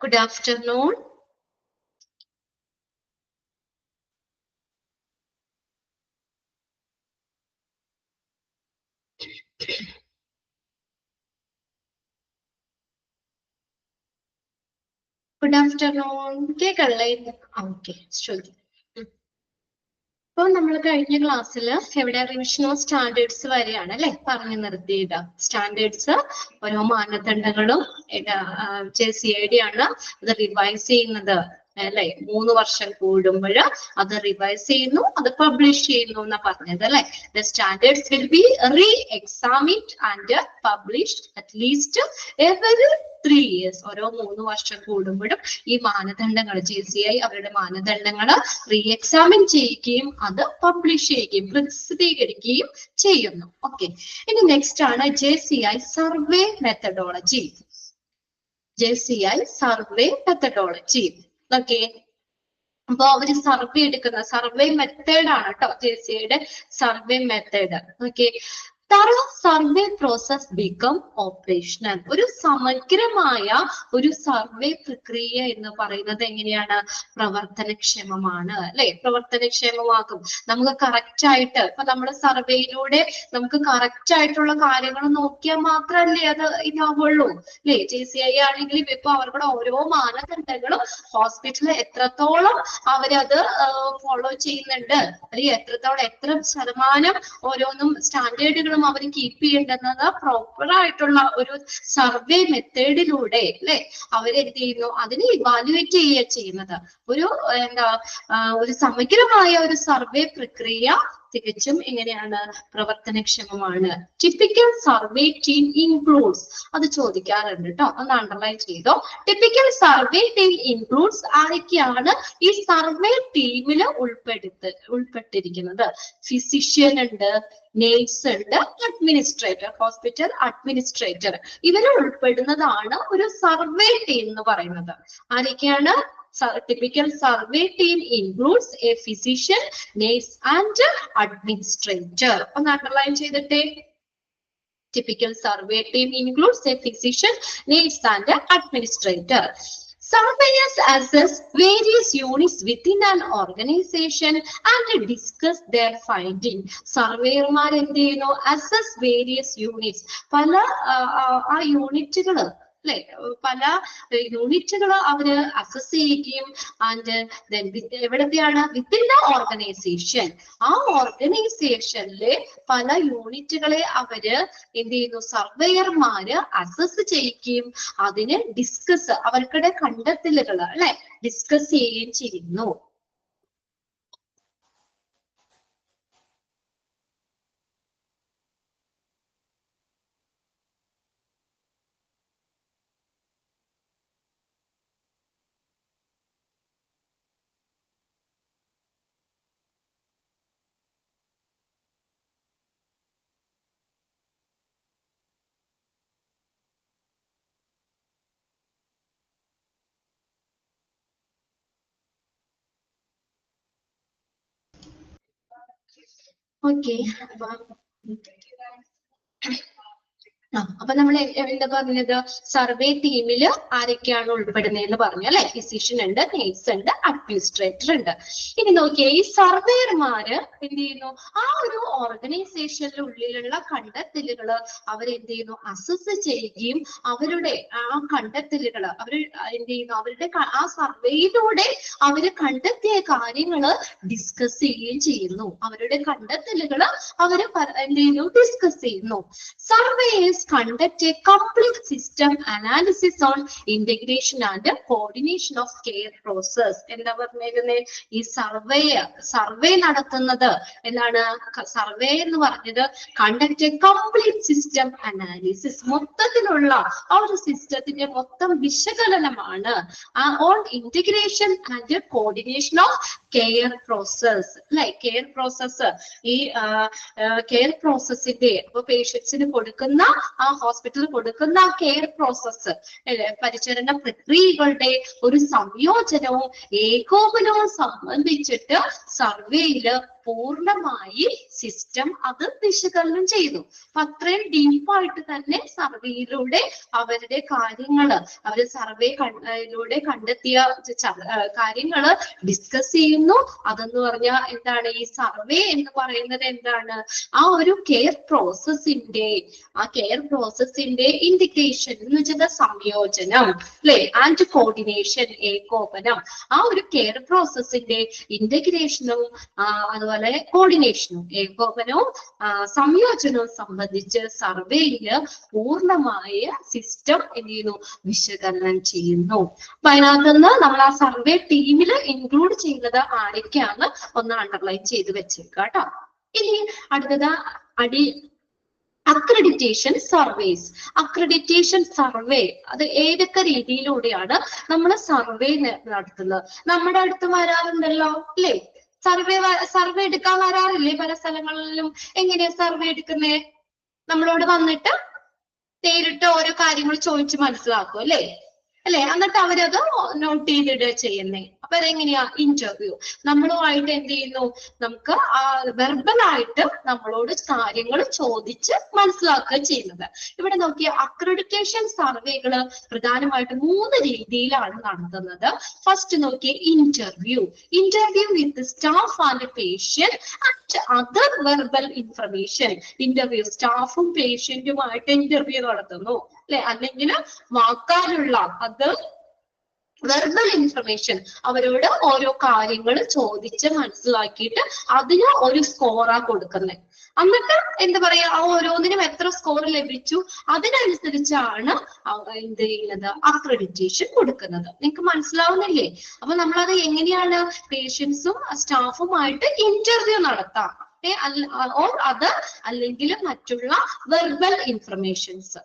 Good afternoon. Good afternoon. Okay, sure. അപ്പോൾ നമ്മൾ കഴിഞ്ഞ ക്ലാസ്സിൽ എവിടെ റിവിഷൻ ഓഫ് സ്റ്റാൻഡേർഡ്സ് വരെയാണ് അല്ലെ പറഞ്ഞു നിർത്തിയത്. സ്റ്റാൻഡേർഡ്സ് ഓരോ മാനദണ്ഡങ്ങളും JCID ആണ് അത് റിവൈസ് ചെയ്യുന്നത് അല്ലെ. 3 വർഷം കൂടുമ്പോൾ അത് റിവൈസ് ചെയ്യുന്നു, അത് പബ്ലിഷ് ചെയ്യുന്നു എന്നാ പറഞ്ഞത് അല്ലെ. The standards will be re-examined and published at least every 3 years. ഓരോ 3 വർഷം കൂടുമ്പോഴും ഈ മാനദണ്ഡങ്ങൾ JCI അവരുടെ മാനദണ്ഡങ്ങൾ റീഎക്സാമിൻ ചെയ്യുകയും അത് പബ്ലിഷ് ചെയ്യുകയും പ്രസിദ്ധീകരിക്കുകയും ചെയ്യുന്നു. ഓക്കെ, ഇനി നെക്സ്റ്റ് ആണ് JCI survey methodology. JCI survey methodology. Okay, അപ്പൊ അവര് സർവേ എടുക്കുന്ന സർവേ മെത്തേഡ് ആണ് കേട്ടോ JCIയുടെ survey method. Okay, survey process become operational. ഒരു സമഗ്രമായ ഒരു സർവേ പ്രക്രിയ എന്ന് പറയുന്നത് എങ്ങനെയാണ്? പ്രവർത്തനക്ഷമമാണ് അല്ലെ. പ്രവർത്തനക്ഷമമാക്കും. നമുക്ക് കറക്റ്റ് ആയിട്ട് ഇപ്പൊ നമ്മുടെ സർവേയിലൂടെ നമുക്ക് കറക്റ്റ് ആയിട്ടുള്ള കാര്യങ്ങൾ നോക്കിയാൽ മാത്രമല്ലേ അത് ഇതാവുള്ളൂ അല്ലെ. JCI ആണെങ്കിലും ഇപ്പൊ അവരുടെ ഓരോ മാനദണ്ഡങ്ങളും ഹോസ്പിറ്റലിൽ എത്രത്തോളം അവരത് ഫോളോ ചെയ്യുന്നുണ്ട് അല്ലെങ്കിൽ എത്രത്തോളം എത്ര ശതമാനം ഓരോന്നും സ്റ്റാൻഡേർഡുകളും അവർ കീപ്പ് ചെയ്യേണ്ടുന്നത് പ്രോപ്പർ ആയിട്ടുള്ള ഒരു സർവേ മെത്തേഡിലൂടെ അല്ലെ അവരെന്ത് ചെയ്യുന്നു, അതിനെ ഇവാലുവേറ്റ് ചെയ്യുക ചെയ്യുന്നത്. ഒരു സമഗ്രമായ ഒരു സർവേ പ്രക്രിയ തികച്ചും എങ്ങനെയാണ്? പ്രവർത്തനക്ഷമമാണ്. ടിപ്പിക്കൽ സർവേ ടീം ഇൻക്ലൂഡ്സ്, അത് ചോദിക്കാറുണ്ട് കേട്ടോ, ഒന്ന് അണ്ടർലൈൻ ചെയ്തോ. ടിപ്പിക്കൽ സർവേ ടീം ഇൻക്ലൂഡ്സ് ആരൊക്കെയാണ് ഈ സർവേ ടീമിൽ ഉൾപ്പെട്ടിരിക്കുന്നത്? ഫിസിഷ്യൻ ഉണ്ട്, നേഴ്സ് ഉണ്ട്, അഡ്മിനിസ്ട്രേറ്റർ, ഹോസ്പിറ്റൽ അഡ്മിനിസ്ട്രേറ്റർ, ഇവരെ ഉൾപ്പെടുന്നതാണ് ഒരു സർവേ ടീം എന്ന് പറയുന്നത്. ആരൊക്കെയാണ്? Typical survey team includes a physician, nurse and administrator. ഒന്ന് അണ്ടർലൈൻ ചെയ്തിട്ടേ. Typical survey team includes a physician, nurse and administrator. Surveyors assess various units within an organization and discuss their finding. സർവേയർമാർ എന്ത് ചെയ്യുന്നു? Assess various units. പല ആ യൂണിറ്റുകൾ അല്ലെ, പല യൂണിറ്റുകൾ അവര് അസസ് ചെയ്യുകയും ആൻഡ് എവിടത്തെയാണ്? Within the organization. ആ ഓർഗനൈസേഷനിലെ പല യൂണിറ്റുകളെ അവര് എന്ത് ചെയ്യുന്നു? സർവേയർമാര് അസസ് ചെയ്യുകയും അതിന് ഡിസ്കസ് അവർക്കിടെ കണ്ടെത്തലുകൾ അല്ലെ ഡിസ്കസ് ചെയ്യുകയും ചെയ്യുന്നു. ഓക്കെ, അപ്പൊ നമ്മൾ എന്താ പറഞ്ഞത്? സർവേ ടീമില് ആരൊക്കെയാണ് ഉൾപ്പെടുന്നതെന്ന് പറഞ്ഞു അല്ലെ. ഫിസിഷ്യൻ ഉണ്ട്, നേഴ്സ് ഉണ്ട്, അഡ്മിനിസ്ട്രേറ്റർ ഉണ്ട്. ഇനി നോക്കിയേ, ഈ സർവേയർമാര് എന്ത് ചെയ്യുന്നു? ആ ഒരു ഓർഗനൈസേഷന്റെ ഉള്ളിലുള്ള കണ്ടെത്തലുകള് അവരെന്ത് ചെയ്യുന്നു? അസസ് ചെയ്യുകയും അവരുടെ ആ കണ്ടെത്തലുകള് അവര് എന്ത് ചെയ്യുന്നു? അവരുടെ ആ സർവേയിലൂടെ അവര് കണ്ടെത്തിയ കാര്യങ്ങള് ഡിസ്കസ് ചെയ്യുകയും ചെയ്യുന്നു. അവരുടെ കണ്ടെത്തലുകള് അവര് എന്ത് ചെയ്യുന്നു? ഡിസ്കസ് ചെയ്യുന്നു. Surveyor's conduct a complete system analysis on integration and coordination of care process. എന്താ പറഞ്ഞിരുന്നേ? ഈ സർവേ നടത്തുന്നത് എന്താണ്? സർവേ എന്ന് പറഞ്ഞത് conduct A complete system analysis, മൊത്തത്തിലുള്ള ആ ഒരു സിസ്റ്റത്തിന്റെ മൊത്തം വിശകലനമാണ് on integration and coordination of care process അല്ലെ. കെയർ പ്രോസസ്, ഈ കെയർ പ്രോസസ്സിന്റെ ഇപ്പൊ പേഷ്യൻസിന് കൊടുക്കുന്ന ആ ഹോസ്പിറ്റലിൽ കൊടുക്കുന്ന കെയർ പ്രോസസ് പരിചരണ പ്രക്രിയകളുടെ ഒരു സംയോജനവും ഏകോപനവും സംബന്ധിച്ചിട്ട് സർവേയില് പൂർണ്ണമായി സിസ്റ്റം അത് വിശകലനം ചെയ്തു. അപ്പൊ അത്രയും ഡീപ്പായിട്ട് തന്നെ സർവേയിലൂടെ അവരുടെ കാര്യങ്ങള്, അവര് സർവേയിലൂടെ കണ്ടെത്തിയ കാര്യങ്ങള് ഡിസ്കസ് ചെയ്യുന്നു. അതെന്ന് പറഞ്ഞാൽ എന്താണ്, ഈ സർവേ എന്ന് പറയുന്നത് എന്താണ്, ആ ഒരു കെയർ പ്രോസസ്സിന്റെ ഇൻഡിക്കേഷൻ എന്ന് വെച്ചാൽ സംയോജനം അല്ലെ, ആൻഡ് കോർഡിനേഷൻ, ഏകോപനം. ആ ഒരു കെയർ പ്രോസസ്സിന്റെ ഇന്റഗ്രേഷനും അതുപോലെ കോർഡിനേഷനും ഏകോപനവും സംയോജനവും സംബന്ധിച്ച് സർവേയില് പൂർണ്ണമായ സിസ്റ്റം എന്ത് ചെയ്യുന്നു, വിശകലനം ചെയ്യുന്നു. അപ്പൊ അതിനകത്ത് നിന്ന് നമ്മൾ ആ സർവേ ടീമിൽ ഇൻക്ലൂഡ് ചെയ്യുന്നത് ആരൊക്കെയാണ് ഒന്ന് അണ്ടർലൈൻ ചെയ്ത് വെച്ചേക്കുക കേട്ടോ. ഇനി അടുത്തത് അക്രഡിറ്റേഷൻ സർവേസ്. അക്രഡിറ്റേഷൻ സർവേ അത് ഏതൊക്കെ രീതിയിലൂടെയാണ് നമ്മൾ സർവേ നടത്തുന്നത്? നമ്മുടെ അടുത്ത് വരാറുണ്ടല്ലോ അല്ലേ, സർവേ എടുക്കാൻ വരാറില്ലേ പല സ്ഥലങ്ങളിലും? എങ്ങനെയാ സർവേ എടുക്കുന്നേ? നമ്മളോട് വന്നിട്ട് നേരിട്ട് ഓരോ കാര്യങ്ങൾ ചോദിച്ച് മനസ്സിലാക്കും അല്ലേ, എന്നിട്ട് അവരത് നോട്ട് ചെയ്തിടുക ചെയ്യുന്നേ. അപ്പൊ അതെങ്ങനെയാ? ഇന്റർവ്യൂ. നമ്മളുമായിട്ട് എന്ത് ചെയ്യുന്നു, നമുക്ക് വെർബലായിട്ട് നമ്മളോട് കാര്യങ്ങൾ ചോദിച്ച് മനസ്സിലാക്കുക ചെയ്യുന്നത്. ഇവിടെ നോക്കിയ അക്രഡിറ്റേഷൻ സർവേകള് പ്രധാനമായിട്ട് 3 രീതിയിലാണ് നടത്തുന്നത്. ഫസ്റ്റ് നോക്കിയ interview with staff and patient and other verbal information. Interview സ്റ്റാഫും പേഷ്യന്റുമായിട്ട് ഇന്റർവ്യൂ നടത്തുന്നു അല്ലെ, അല്ലെങ്കിൽ വാക്കാലുള്ള അത് വെർബൽ ഇൻഫർമേഷൻ, അവരോട് ഓരോ കാര്യങ്ങൾ ചോദിച്ച് മനസ്സിലാക്കിയിട്ട് അതിന് ഒരു സ്കോറാ കൊടുക്കുന്നത്. എന്നിട്ട് എന്താ പറയാ, ആ ഓരോന്നിനും എത്ര സ്കോർ ലഭിച്ചു അതിനനുസരിച്ചാണ് എന്ത് ചെയ്യുന്നത്, അക്രഡിറ്റേഷൻ കൊടുക്കുന്നത്. നിങ്ങൾക്ക് മനസ്സിലാവുന്നില്ലേ? അപ്പൊ നമ്മളത് എങ്ങനെയാണ് പേഷ്യൻസും സ്റ്റാഫുമായിട്ട് ഇന്റർവ്യൂ നടത്താം, അല്ലെങ്കിൽ മറ്റുള്ള വെർബൽ ഇൻഫർമേഷൻസ്.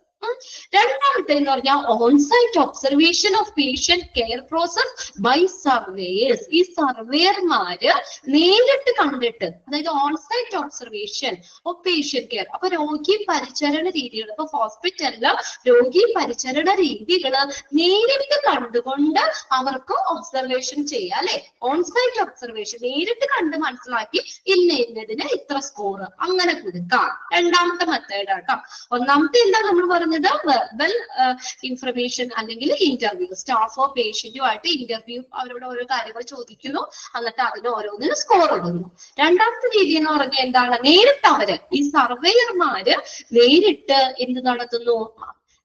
രണ്ടാമത്തെ എന്ന് പറഞ്ഞാൽ onsite observation of patient care process by surveyors. ഈ സർവേയർമാര് നേരിട്ട് കണ്ടിട്ട്, അതായത് onsite observation of patient care. അപ്പൊ രോഗി പരിചരണ രീതികൾ, ഇപ്പൊ ഹോസ്പിറ്റലില് രോഗി പരിചരണ രീതികള് നേരിട്ട് കണ്ടുകൊണ്ട് അവർക്ക് ഒബ്സർവേഷൻ ചെയ്യാം അല്ലെ. ഓൺസൈറ്റ് ഒബ്സർവേഷൻ നേരിട്ട് കണ്ട് മനസ്സിലാക്കി ഇന്നതിന് ഇത്ര സ്കോർ അങ്ങനെ കൊടുക്കാം. രണ്ടാമത്തെ മെത്തേഡ് ആട്ടോ. ഒന്നാമത്തെ എന്താ നമ്മൾ പറഞ്ഞത്, വെർബൽ ഇൻഫർമേഷൻ അല്ലെങ്കിൽ ഇന്റർവ്യൂ. സ്റ്റാഫോ പേഷ്യന്റോ ആയിട്ട് ഇന്റർവ്യൂ, അവരോട് ഓരോ കാര്യങ്ങൾ ചോദിക്കുന്നു, എന്നിട്ട് അതിന് ഓരോന്നിനും സ്കോർ ഇടുന്നു. രണ്ടാമത്തെ രീതി എന്ന് പറഞ്ഞാൽ എന്താണ്, നേരിട്ട് അവര് ഈ സർവേയർമാര് നേരിട്ട് എന്ത് നടത്തുന്നു,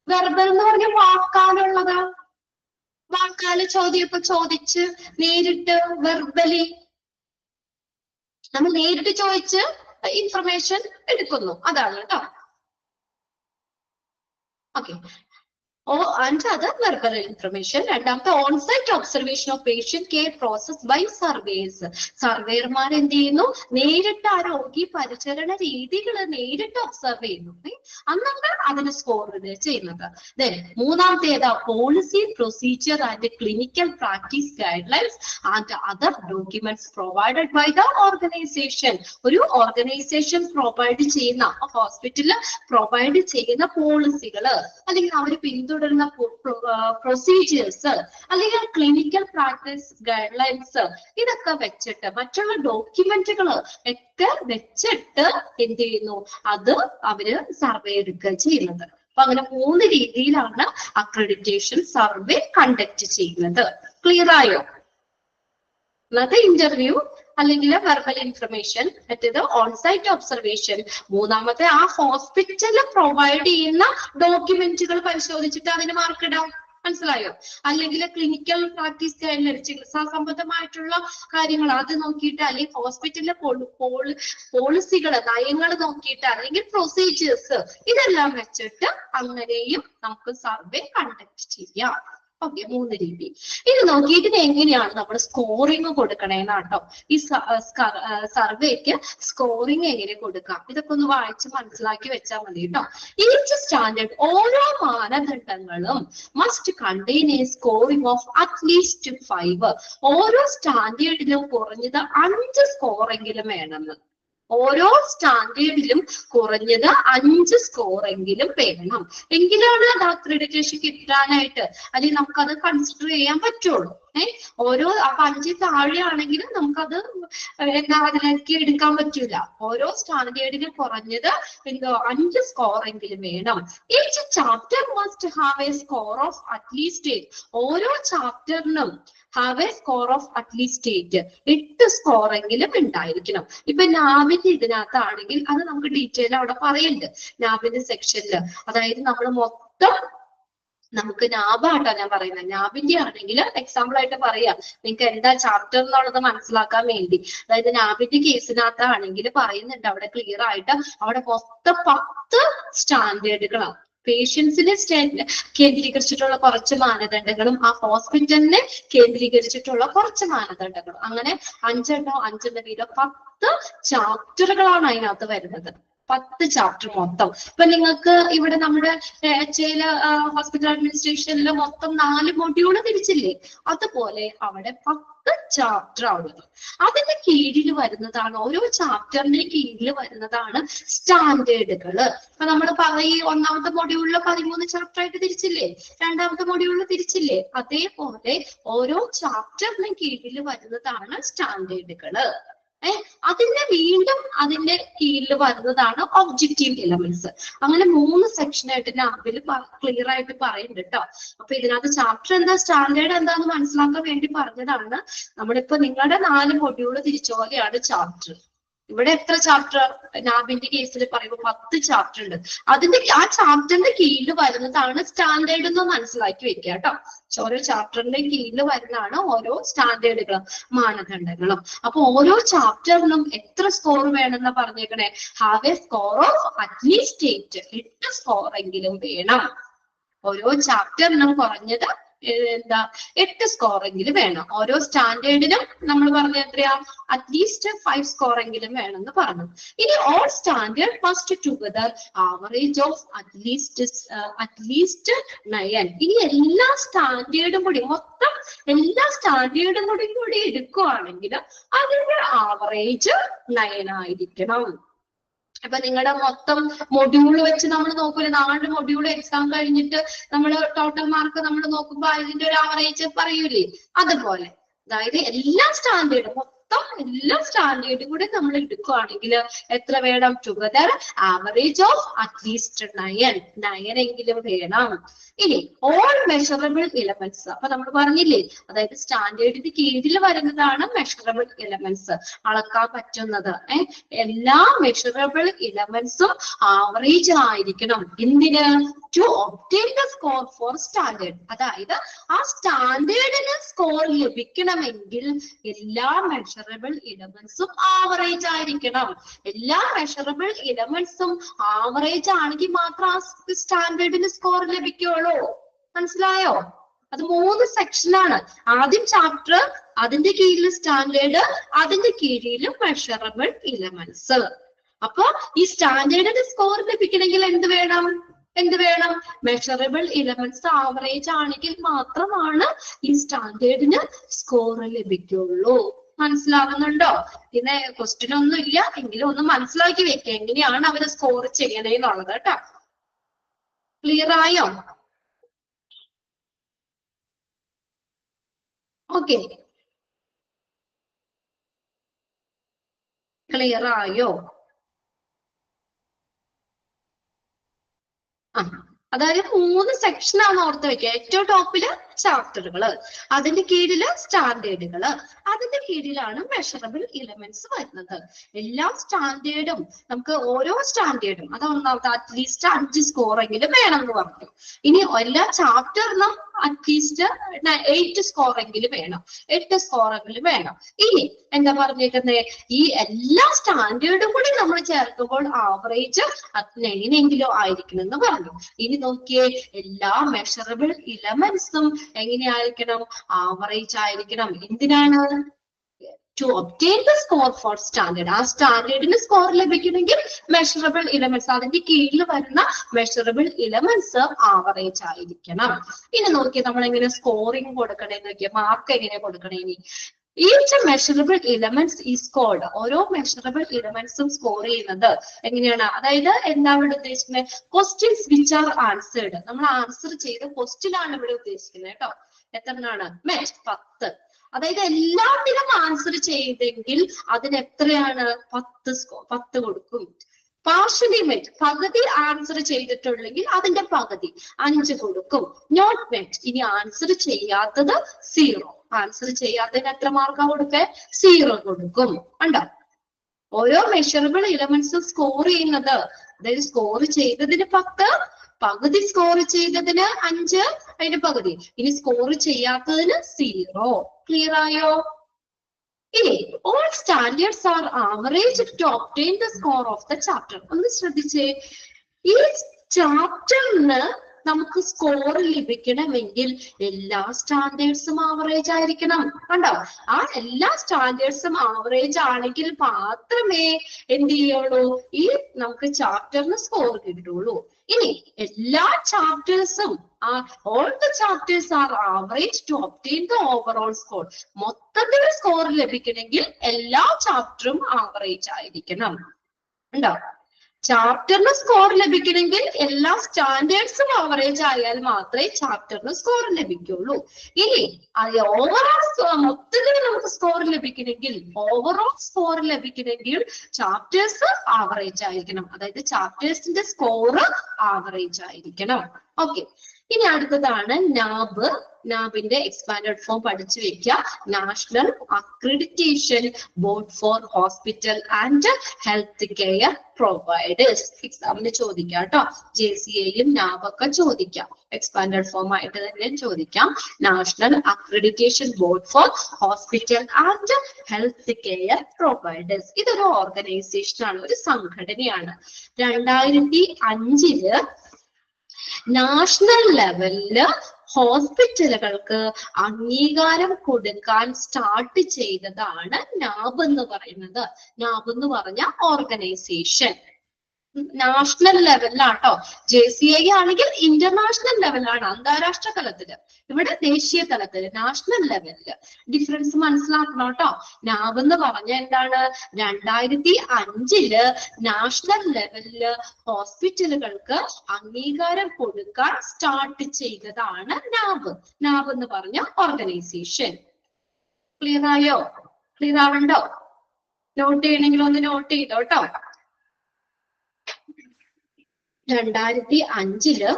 വെർബൽ എന്ന് പറഞ്ഞ വാക്കാലുള്ളത്, വാക്കാല് ചോദ്യമൊക്കെ ചോദിച്ച് നേരിട്ട് വെർബലി നമ്മൾ നേരിട്ട് ചോദിച്ച് ഇൻഫർമേഷൻ എടുക്കുന്നു. അതാണ് കേട്ടോ. Okay. And other verbal information. രണ്ടാമത്തെ onsite observation of patient care process by surveys. സർവേയർമാർ എന്ത് ചെയ്യുന്നു, നേരിട്ട് ആ രോഗി പരിചരണ രീതികൾ നേരിട്ട് ഒബ്സർവ് ചെയ്യുന്നു, അന്നാണ് അതിന് സ്കോർ ചെയ്യുന്നത്. ദെൻ മൂന്നാമത്തെ ഏതാ, policy procedure and clinical practice guidelines and other documents provided by the organization. ഒരു ഓർഗനൈസേഷൻ പ്രൊവൈഡ് ചെയ്യുന്ന, ഹോസ്പിറ്റലിൽ പ്രൊവൈഡ് ചെയ്യുന്ന പോളിസികള് അല്ലെങ്കിൽ അവർ പിന്തുടരുന്ന പ്രൊസീജിയേഴ്സ് അല്ലെങ്കിൽ ക്ലിനിക്കൽ പ്രാക്ടീസ് ഗൈഡ് ലൈൻസ്, ഇതൊക്കെ വെച്ചിട്ട് മറ്റുള്ള ഡോക്യുമെന്റുകൾ ഒക്കെ വെച്ചിട്ട് എന്ത് ചെയ്യുന്നു, അത് അവര് സർവേ എടുക്കുക ചെയ്യുന്നത്. അപ്പൊ അങ്ങനെ 3 രീതിയിലാണ് അക്രഡിറ്റേഷൻ സർവേ കണ്ടക്ട് ചെയ്യുന്നത്. ക്ലിയർ ആയോ? അല്ലാതെ ഇന്റർവ്യൂ അല്ലെങ്കിൽ വെർബൽ ഇൻഫർമേഷൻ, മറ്റേത് ഓൺസൈറ്റ് ഒബ്സർവേഷൻ, മൂന്നാമത്തെ ആ ഹോസ്പിറ്റലിൽ പ്രൊവൈഡ് ചെയ്യുന്ന ഡോക്യുമെന്റുകൾ പരിശോധിച്ചിട്ട് അതിന് മാർക്ക് ഇടാം. മനസ്സിലായോ? അല്ലെങ്കിൽ ക്ലിനിക്കൽ പ്രാക്ടീസ് ഗൈഡ്ലൈൻ, ചികിത്സാ സംബന്ധമായിട്ടുള്ള കാര്യങ്ങൾ അത് നോക്കിയിട്ട്, അല്ലെങ്കിൽ ഹോസ്പിറ്റലിലെ പോളിസികൾ, നയങ്ങൾ നോക്കിയിട്ട്, അല്ലെങ്കിൽ പ്രൊസീജിയേഴ്സ്, ഇതെല്ലാം വെച്ചിട്ട് അങ്ങനെയും നമുക്ക് സർവേ കണ്ടക്ട് ചെയ്യാം. ഓക്കെ, 3 രീതി. ഇത് നോക്കിയിട്ട് എങ്ങനെയാണ് നമ്മൾ സ്കോറിങ് കൊടുക്കണേന്നാട്ടോ. ഈ സർവേക്ക് സ്കോറിങ് എങ്ങനെ കൊടുക്കാം, ഇതൊക്കെ ഒന്ന് വായിച്ച് മനസ്സിലാക്കി വെച്ചാൽ മതി കേട്ടോ. ഈച്ച് സ്റ്റാൻഡേർഡ്, ഓരോ മാനദണ്ഡങ്ങളും must contain A scoring of at least 5. ഓരോ സ്റ്റാൻഡേർഡിലും കുറഞ്ഞത് 5 സ്കോറെങ്കിലും വേണമെന്ന്. ഓരോ സ്റ്റാൻഡേർഡിലും കുറഞ്ഞത് 5 സ്കോറെങ്കിലും വേണം. എങ്കിലാണ് അത് അക്രഡിറ്റേഷൻ കിട്ടാനായിട്ട്, അല്ലെങ്കിൽ നമുക്കത് കൺസിഡർ ചെയ്യാൻ പറ്റുള്ളൂ. ഓരോ അപ്പൊ 5 താഴെയാണെങ്കിലും നമുക്കത് എന്താ അതിലേക്ക് എടുക്കാൻ പറ്റൂല. ഓരോ സ്റ്റാൻഡേർഡിന് കുറഞ്ഞത് എന്തോ 5 സ്കോർ എങ്കിലും വേണം. Each chapter must have a score of at least 8. ഓരോ ചാപ്റ്ററിനും have a score of at least 8 score എങ്കിലും ഉണ്ടായിരിക്കണം. ഇപ്പൊ നാബിന്റെ ഇതിനകത്താണെങ്കിൽ അത് നമുക്ക് ഡീറ്റെയിൽ അവിടെ പറയുന്നുണ്ട് നാബിന്റെ സെക്ഷനിൽ. അതായത് നമ്മൾ മൊത്തം നമുക്ക് നാബാട്ടോ ഞാൻ പറയുന്നത്. നാബിന്റെ ആണെങ്കിൽ എക്സാമ്പിൾ ആയിട്ട് പറയാം നിങ്ങൾക്ക് എന്താ ചാപ്റ്റർ എന്നുള്ളത് മനസ്സിലാക്കാൻ വേണ്ടി. അതായത് നാബിന്റെ കേസിനകത്താണെങ്കിൽ പറയുന്നുണ്ട് അവിടെ ക്ലിയർ ആയിട്ട് അവിടെ മൊത്തം 10 സ്റ്റാൻഡേർഡുകളാണ്. പേഷ്യൻസിനെ കേന്ദ്രീകരിച്ചിട്ടുള്ള കുറച്ച് മാനദണ്ഡങ്ങളും ആ ഹോസ്പിറ്റലിനെ കേന്ദ്രീകരിച്ചിട്ടുള്ള കുറച്ച് മാനദണ്ഡങ്ങളും, അങ്ങനെ 5 വീതം 10 ചാപ്റ്ററുകളാണ് അതിനകത്ത് വരുന്നത്. 10 ചാപ്റ്റർ മൊത്തം. ഇപ്പൊ നിങ്ങൾക്ക് ഇവിടെ നമ്മുടെ ഹോസ്പിറ്റൽ അഡ്മിനിസ്ട്രേഷനിൽ മൊത്തം 4 മൊഡ്യൂള് തിരിച്ചില്ലേ, അതുപോലെ അവിടെ 10 ചാപ്റ്റർ ആണുള്ളത്. അതിന്റെ കീഴിൽ വരുന്നതാണ്, ഓരോ ചാപ്റ്ററിന്റെ കീഴിൽ വരുന്നതാണ് സ്റ്റാൻഡേർഡുകള്. ഇപ്പൊ നമ്മൾ ഈ 1ാമത്തെ മൊഡ്യൂളിൽ 13 ചാപ്റ്റർ ആയിട്ട് തിരിച്ചില്ലേ, 2ാമത്തെ മൊഡ്യൂളിൽ തിരിച്ചില്ലേ, അതേപോലെ ഓരോ ചാപ്റ്ററിന്റെ കീഴിൽ വരുന്നതാണ് സ്റ്റാൻഡേർഡുകള്. അതിന്റെ വീണ്ടും അതിന്റെ കീഴിൽ വരുന്നതാണ് ഒബ്ജക്റ്റീവ് എലമെന്റ്സ്. അങ്ങനെ 3 സെക്ഷനായിട്ട് നാബിൽ ക്ലിയർ ആയിട്ട് പറയുന്നുണ്ട് കേട്ടോ. അപ്പൊ ഇതിനകത്ത് ചാപ്റ്റർ എന്താ സ്റ്റാൻഡേർഡ് എന്താന്ന് മനസ്സിലാക്കാൻ വേണ്ടി പറഞ്ഞതാണ്. നമ്മളിപ്പോ നിങ്ങളുടെ 4 മൊഡ്യൂള് തിരിച്ച പോലെയാണ് ചാപ്റ്റർ. ഇവിടെ എത്ര ചാപ്റ്റർ നാബിന്റെ കേസിൽ പറയുമ്പോൾ 10 ചാപ്റ്റർ ഉണ്ട്. ആ ചാപ്റ്ററിന്റെ കീഴിൽ വരുന്നതാണ് സ്റ്റാൻഡേർഡ് എന്ന് മനസ്സിലാക്കി വെക്കുക കേട്ടോ. ഓരോ ചാപ്റ്ററിന്റെ കീഴിൽ വരുന്നതാണ് ഓരോ സ്റ്റാൻഡേർഡുകളും മാനദണ്ഡങ്ങളും. അപ്പൊ ഓരോ ചാപ്റ്ററിനും എത്ര സ്കോർ വേണമെന്ന് പറഞ്ഞേക്കണേ, have a score of at least 8 score എങ്കിലും വേണം. ഓരോ ചാപ്റ്ററിനും കുറഞ്ഞത് 8 സ്കോർ എങ്കിലും വേണം. ഓരോ സ്റ്റാൻഡേർഡിനും നമ്മൾ പറഞ്ഞ എത്രയാ, അറ്റ്ലീസ്റ്റ് 5 സ്കോർ എങ്കിലും വേണം എന്ന് പറഞ്ഞു. ഇനി all standard first together average of at least 9. ഇനി എല്ലാ സ്റ്റാൻഡേർഡും കൂടി മൊത്തം എല്ലാ സ്റ്റാൻഡേർഡും കൂടി എടുക്കുകയാണെങ്കിൽ അതിന്റെ ആവറേജ് 9 ആയിരിക്കണം. അപ്പൊ നിങ്ങളുടെ മൊത്തം മൊഡ്യൂൾ വെച്ച് നമ്മൾ നോക്കൂല, 4 മൊഡ്യൂൾ എക്സാം കഴിഞ്ഞിട്ട് നമ്മൾ ടോട്ടൽ മാർക്ക് നമ്മൾ നോക്കുമ്പോ അതിന്റെ ഒരു ആവറേജ് പറയൂലേ, അതുപോലെ അതായത് എല്ലാ സ്റ്റാൻഡേർഡും എല്ലാ സ്റ്റാൻഡേർഡും കൂടെ നമ്മൾ എടുക്കുകയാണെങ്കിൽ എത്ര വേണം, ടുഗദർ ആവറേജ് ഓഫ് അറ്റ്ലീസ്റ്റ് 9 എങ്കിലും വേണം. ഇനി ഓൾ മെഷറബിൾ എലമെന്റ്സ്, അപ്പൊ നമ്മൾ പറഞ്ഞില്ലേ, അതായത് സ്റ്റാൻഡേർഡിന് കീഴിൽ വരുന്നതാണ് മെഷറബിൾ എലമെന്റ്സ്, അളക്കാൻ പറ്റുന്നത്. എല്ലാ മെഷറബിൾ എലമെന്റ്സും ആവറേജ് ആയിരിക്കണം. എന്തിന്, to obtain the score for standard. അതായത് ആ സ്റ്റാൻഡേർഡിന് സ്കോർ ലഭിക്കണമെങ്കിൽ എല്ലാ മെഷറബിൾ എലമെന്റ്സും ആവറേജ് ആയിരിക്കണം. എല്ലാ മെഷറബിൾ എലമെന്റ്സും ആവറേജ് ആണെങ്കിൽ മാത്രം ആ സ്റ്റാൻഡേർഡിന് സ്കോർ ലഭിക്കുള്ളൂ. മനസ്സിലായോ? അത് 3 സെക്ഷനാണ്. ആദ്യം ചാപ്റ്റർ, അതിന്റെ കീഴിൽ സ്റ്റാൻഡേർഡ്, അതിന്റെ കീഴിൽ മെഷറബിൾ എലമെന്റ്സ്. അപ്പൊ ഈ സ്റ്റാൻഡേർഡിന് സ്കോർ ലഭിക്കണമെങ്കിൽ എന്ത് വേണം, മെഷറബിൾ എലമെന്റ്സ് ആവറേജ് ആണെങ്കിൽ മാത്രമാണ് ഈ സ്റ്റാൻഡേർഡിന് സ്കോർ ലഭിക്കുള്ളൂ. മനസ്സിലാവുന്നുണ്ടോ? പിന്നെ ക്വസ്റ്റ്യൻ ഒന്നും ഇല്ല എങ്കിലും ഒന്ന് മനസ്സിലാക്കി വെക്കുക എങ്ങനെയാണ് അവര് സ്കോർ ചെയ്യണേന്നുള്ളത് കേട്ടോ. ക്ലിയർ ആയോ? ഓക്കെ, ക്ലിയർ ആയോ? അതായത് 3 സെക്ഷനാണ് ഓർത്ത് വെക്കുക. ഏറ്റവും ടോപ്പില് ചാപ്റ്ററുകള്, അതിന്റെ കീഴില് സ്റ്റാൻഡേർഡുകള്, അതിന്റെ കീഴിലാണ് മെഷറബിൾ എലമെന്റ്സ് വരുന്നത്. എല്ലാ സ്റ്റാൻഡേർഡും നമുക്ക് ഓരോ സ്റ്റാൻഡേർഡും അത് ഒന്നാമത്തെ അറ്റ്ലീസ്റ്റ് 5 സ്കോർ എങ്കിലും വേണം എന്ന് പറഞ്ഞു. ഇനി എല്ലാ ചാപ്റ്ററിനും അറ്റ്ലീസ്റ്റ് 8 സ്കോർ എങ്കിലും വേണം, 8 സ്കോർ എങ്കിലും വേണം. ഇനി എന്താ പറഞ്ഞേക്കുന്നത്, ഈ എല്ലാ സ്റ്റാൻഡേർഡും കൂടി നമ്മൾ ചേർക്കുമ്പോൾ ആവറേജ് 9 എങ്കിലും ആയിരിക്കണം എന്ന് പറഞ്ഞു. ഇനി നോക്കിയേ, എല്ലാ മെഷറബിൾ എലമെന്റ്സും എങ്ങനെയായിരിക്കണം, ആവറേജ് ആയിരിക്കണം. എന്തിനാണ്, to obtain the score for standard. ആ സ്റ്റാൻഡേർഡിന് സ്കോർ ലഭിക്കണമെങ്കിൽ മെഷറബിൾ എലമെന്റ്സ്, അതിന്റെ കീഴിൽ വരുന്ന മെഷറബിൾ എലമെന്റ്സ് ആവറേജ് ആയിരിക്കണം. ഇനി നോക്കിയാൽ നമ്മൾ എങ്ങനെ സ്കോറിംഗ് കൊടുക്കണേന്ന് നോക്കിയാൽ, മാർക്ക് എങ്ങനെ കൊടുക്കണേ. ഇനി each measurable elements is scored. ഓരോ മെഷറബിൾ എലമെന്റ്സും സ്കോർ ചെയ്യുന്നത് എങ്ങനെയാണ്, അതായത് എന്താണ് ഇവിടെ ഉദ്ദേശിക്കുന്നത്, ക്വസ്റ്റ്യൻസ് വിച്ച് ആർ ആൻസേർഡ്. നമ്മൾ ആൻസർ ചെയ്ത ക്വസ്റ്റ്യൻ ആണ് ഇവിടെ ഉദ്ദേശിക്കുന്നത് കേട്ടോ. എത്രണ്ണാണ്? മെറ്റ് 10. അതായത് എല്ലാത്തിനും ആൻസർ ചെയ്തെങ്കിൽ അതിന് എത്രയാണ്? 10 കൊടുക്കും. പാർഷ്യലി മെറ്റ്, പകുതി ആൻസർ ചെയ്തിട്ടുണ്ടെങ്കിൽ അതിന്റെ പകുതി 5 കൊടുക്കും. നോട്ട് മെറ്റ്, ഇനി ആൻസർ ചെയ്യാത്തത് 0. ആൻസർ ചെയ്യാത്തതിന് എത്ര മാർക്കാ കൊടുക്കുക? 0 കൊടുക്കും. കണ്ടോ? ഓരോ മെഷറബിൾ എലമെന്റ്സും സ്കോർ ചെയ്യുന്നത്, അതായത് സ്കോർ ചെയ്തതിന് 10, പകുതി സ്കോർ ചെയ്തതിന് 5, അതിന്റെ പകുതി. ഇനി സ്കോർ ചെയ്യാത്തതിന് 0. ക്ലിയർ ആയോ? ഇനി all standards are averaged to obtain the score of the chapter. ഒന്ന് ശ്രദ്ധിച്ചേ, ഈ ചാപ്റ്ററിന് നമുക്ക് സ്കോർ ലഭിക്കണമെങ്കിൽ എല്ലാ സ്റ്റാൻഡേർഡ്സും ആവറേജ് ആയിരിക്കണം. കണ്ടോ? ആ എല്ലാ സ്റ്റാൻഡേർഡ്സും ആവറേജ് ആണെങ്കിൽ മാത്രമേ എന്ത് ചെയ്യുള്ളൂ? ഈ നമുക്ക് ചാപ്റ്ററിന് സ്കോർ കിട്ടുള്ളൂ. ഇനി എല്ലാ ചാപ്റ്റേഴ്സും all the chapters are average to obtain the overall score. മൊത്തത്തിൽ സ്കോർ ലഭിക്കണമെങ്കിൽ എല്ലാ ചാപ്റ്ററും ആവറേജ് ആയിരിക്കണം. ഉണ്ടോ? ചാപ്റ്ററിന് സ്കോർ ലഭിക്കണമെങ്കിൽ എല്ലാ സ്റ്റാൻഡേർഡ്സും ആവറേജ് ആയാൽ മാത്രമേ ചാപ്റ്ററിന് സ്കോർ ലഭിക്കുള്ളൂ. ഇനി ഓവറോൾ മൊത്തത്തിൽ നമുക്ക് സ്കോർ ലഭിക്കണമെങ്കിൽ, ഓവറോൾ സ്കോർ ലഭിക്കണമെങ്കിൽ ചാപ്റ്റേഴ്സ് ആവറേജ് ആയിരിക്കണം. അതായത് ചാപ്റ്റേഴ്സിന്റെ സ്കോർ ആവറേജ് ആയിരിക്കണം. ഓക്കെ, ഇനി അടുത്തതാണ് നാബ്. നാബിന്റെ എക്സ്പാൻഡഡ് ഫോം പഠിച്ചു വെക്കുക. National accreditation board for hospital and health care providers. എക്സാമിന് ചോദിക്കാം കേട്ടോ. JCAയും നാബൊക്കെ ചോദിക്കാം. എക്സ്പാൻഡഡ് ഫോം ആയിട്ട് തന്നെ ചോദിക്കാം. National accreditation board for hospital and health care providers. ഇതൊരു ഓർഗനൈസേഷൻ ആണ്, ഒരു സംഘടനയാണ്. 2005 നാഷണൽ ലെവലില് ഹോസ്പിറ്റലുകൾക്ക് അംഗീകാരം കൊടുക്കാൻ സ്റ്റാർട്ട് ചെയ്തതാണ് നാബ് എന്ന് പറയുന്നത്. നാബ് എന്ന് പറഞ്ഞ ഓർഗനൈസേഷൻ നാഷണൽ ലെവലിലാട്ടോ. JCA ആണെങ്കിൽ ഇന്റർനാഷണൽ ലെവലാണ്, അന്താരാഷ്ട്ര തലത്തില്. ഇവിടെ ദേശീയ തലത്തില്, നാഷണൽ ലെവലില് ഡിഫറൻസ് മനസ്സിലാക്കണം കേട്ടോ. നാബ് എന്ന് പറഞ്ഞ എന്താണ്? 2005 നാഷണൽ ലെവലില് ഹോസ്പിറ്റലുകൾക്ക് അംഗീകാരം കൊടുക്കാൻ സ്റ്റാർട്ട് ചെയ്തതാണ് നാബ്. നാബ് എന്ന് പറഞ്ഞ ഓർഗനൈസേഷൻ. ക്ലിയർ ആയോ? ക്ലിയർ ആവണ്ടോ? നോട്ട് ചെയ്യണമെങ്കിൽ ഒന്ന് നോട്ട് ചെയ്തോ കേട്ടോ. 2005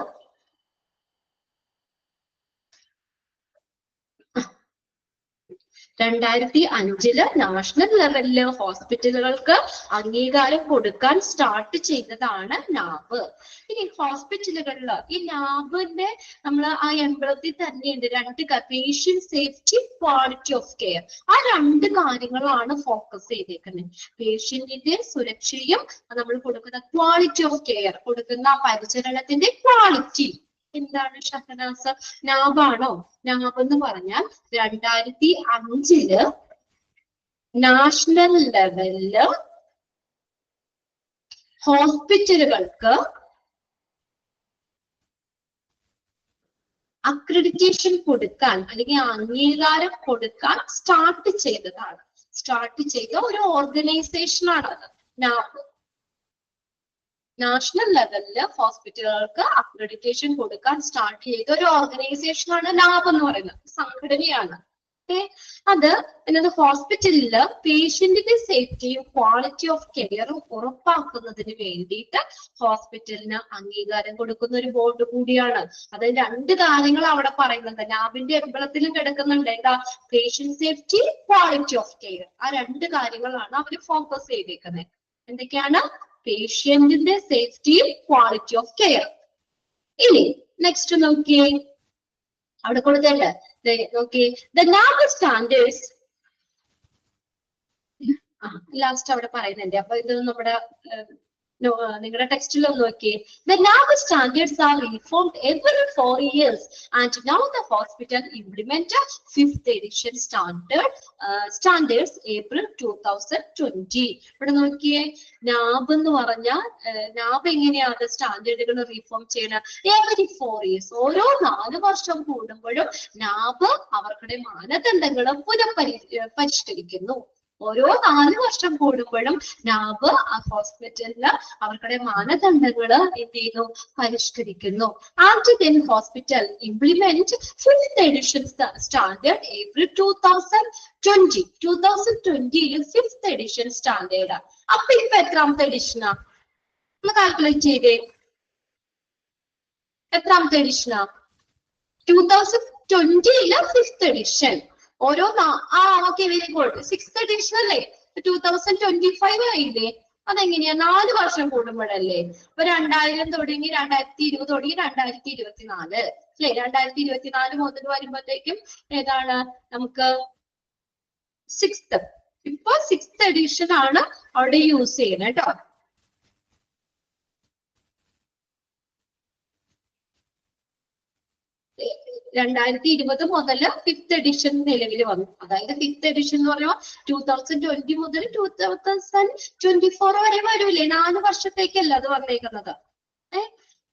നാഷണൽ ലെവലില് ഹോസ്പിറ്റലുകൾക്ക് അംഗീകാരം കൊടുക്കാൻ സ്റ്റാർട്ട് ചെയ്തതാണ് നാബ്. ഇനി ഹോസ്പിറ്റലുകളില് ഈ നാബിന്റെ നമ്മൾ ആ എംബ്ലത്തിൽ തന്നെയുണ്ട് 2 patient safety, quality of care. ആ 2 കാര്യങ്ങളാണ് ഫോക്കസ് ചെയ്തേക്കുന്നത്. പേഷ്യന്റിന്റെ സുരക്ഷയും നമ്മൾ കൊടുക്കുന്ന ക്വാളിറ്റി ഓഫ് കെയർ, കൊടുക്കുന്ന പരിചരണത്തിന്റെ ക്വാളിറ്റി. എന്താണ് ഷഹനാസ്? നാബാണോ? നാബ് എന്ന് പറഞ്ഞാൽ 2005 നാഷണൽ ലെവലില് ഹോസ്പിറ്റലുകൾക്ക് അക്രഡിറ്റേഷൻ കൊടുക്കാൻ അല്ലെങ്കിൽ അംഗീകാരം കൊടുക്കാൻ സ്റ്റാർട്ട് ചെയ്തതാണ്. സ്റ്റാർട്ട് ചെയ്ത ഒരു ഓർഗനൈസേഷൻ ആണ് അത് നാബ്. നാഷണൽ ലെവലില് ഹോസ്പിറ്റലുകൾക്ക് അക്രഡിറ്റേഷൻ കൊടുക്കാൻ സ്റ്റാർട്ട് ചെയ്ത ഒരു ഓർഗനൈസേഷൻ ആണ് നാബ് എന്ന് പറയുന്നത്, സംഘടനയാണ്. അത് എന്നത് ഹോസ്പിറ്റലില് പേഷ്യന്റിന്റെ സേഫ്റ്റിയും ക്വാളിറ്റി ഓഫ് കെയറും ഉറപ്പാക്കുന്നതിന് വേണ്ടിയിട്ട് ഹോസ്പിറ്റലിന് അംഗീകാരം കൊടുക്കുന്ന ഒരു ബോർഡ് കൂടിയാണ്. അത് 2 കാര്യങ്ങൾ അവിടെ പറയുന്നുണ്ട്. നാബിന്റെ എംബ്ലത്തിലും കിടക്കുന്നുണ്ട്. എന്താ? Patient safety, quality of care. ആ 2 കാര്യങ്ങളാണ് അവർ ഫോക്കസ് ചെയ്തേക്കുന്നത്. എന്തൊക്കെയാണ്? പേഷ്യന്റിന്റെ സേഫ്റ്റിയും ക്വാളിറ്റി ഓഫ് കെയർ. ഇനി നെക്സ്റ്റ് നോക്കിയേ, അവിടെ കൊടുത്തല്ലേ നോക്കിയേ, ദ നാബ് സ്റ്റാൻഡേർഡ്സ്. ലാസ്റ്റ് അവിടെ പറയുന്നുണ്ട്. അപ്പൊ ഇത് നമ്മുടെ നിങ്ങളുടെ ടെക്സ്റ്റിൽ ഒന്ന് നോക്കിയേ. The NAB standards are reformed every 4 years and now the hospital implemented 5th edition standards April 2020. ഇവിടെ നോക്കിയേ, നാബ് എന്ന് പറഞ്ഞാൽ നാബ് എങ്ങനെയാണ് സ്റ്റാൻഡേർഡുകൾ റീഫോം ചെയ്യണത്? every 4 years, ഓരോ 4 വർഷം കൂടുമ്പോഴും നാബ് അവരുടെ മാനദണ്ഡങ്ങൾ പുനഃപരിഷ്കരിക്കുന്നു. ഓരോ 4 വർഷം കൂടുമ്പോഴും നാബ് ആ ഹോസ്പിറ്റലില് അവർക്കുടെ മാനദണ്ഡങ്ങള് എന്ത് ചെയ്യുന്നു, പരിഷ്കരിക്കുന്നു. And then hospital implement 5th edition standard April 2020. 2020 5th edition standard. അപ്പൊ ഇപ്പൊ എത്രാമത്തെ എഡിഷനാ ഒന്ന് കാൽക്കുലേറ്റ് ചെയ്തേ. എത്രാമത്തെ എഡിഷനാ? 2020 5th എഡിഷൻ. ഓരോ okay, very good. 6th edition അല്ലേ? 2025 ആയില്ലേ? അതെങ്ങനെയാ? 4 വർഷം കൂടുമ്പോഴല്ലേ? ഇപ്പൊ 2000 തുടങ്ങി, 2020 തുടങ്ങി, 2024 അല്ലെ? 2024 മുതൽ വരുമ്പോഴത്തേക്കും ഏതാണ് നമുക്ക് 6th. ഇപ്പൊ 6th എഡിഷൻ ആണ് അവിടെ യൂസ് ചെയ്യുന്നത് കേട്ടോ. രണ്ടായിരത്തി 20 മുതൽ 5th എഡിഷൻ നിലവിൽ വന്നു. അതായത് 5th എഡിഷൻ എന്ന് പറയുമ്പോൾ 2020 മുതൽ 2024 വരെ വരൂലേ? 4 വർഷത്തേക്കല്ല അത് വന്നേക്കുന്നത്.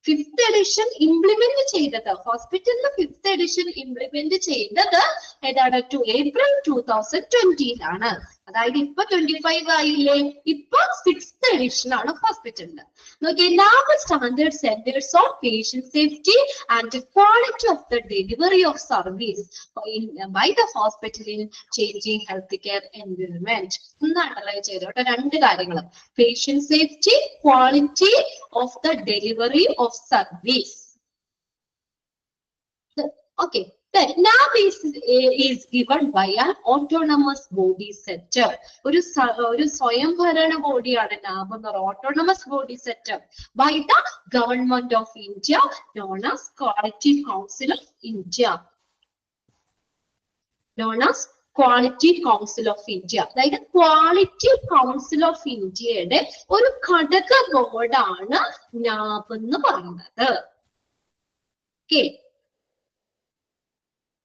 5th എഡിഷൻ ഇംപ്ലിമെന്റ് ചെയ്തത് ഹോസ്പിറ്റലിൽ 5th എഡിഷൻ ഇംപ്ലിമെന്റ് ചെയ്തത് ഏതാണ്? ഏപ്രിൽ 2020 അതായത് ഇപ്പൊ 25 ആയില്ലേ? ഇപ്പൊ 6th എഡിഷൻ ആണ് ഹോസ്പിറ്റലില്. നോക്കിയേ, NABH standard centres of patient safety and quality of the delivery of service by the hospital in changing health care environment. ഒന്ന് അണ്ടർലൈൻ ചെയ്തു കേട്ടോ 2 കാര്യങ്ങൾ. Patient safety, quality of the delivery of service. Okay. Then NAB is given by an autonomous body setup. ഒരു സ്വയംഭരണ ബോഡിയാണ് NAB എന്ന് പറയുന്നത്. Autonomous body set up by the government of India, known as quality council of India. Known as quality council of India. അതായത് quality council of ഇന്ത്യയുടെ ഒരു ഘടക ബോർഡാണ് NAB എന്ന് പറയുന്നത്. Okay.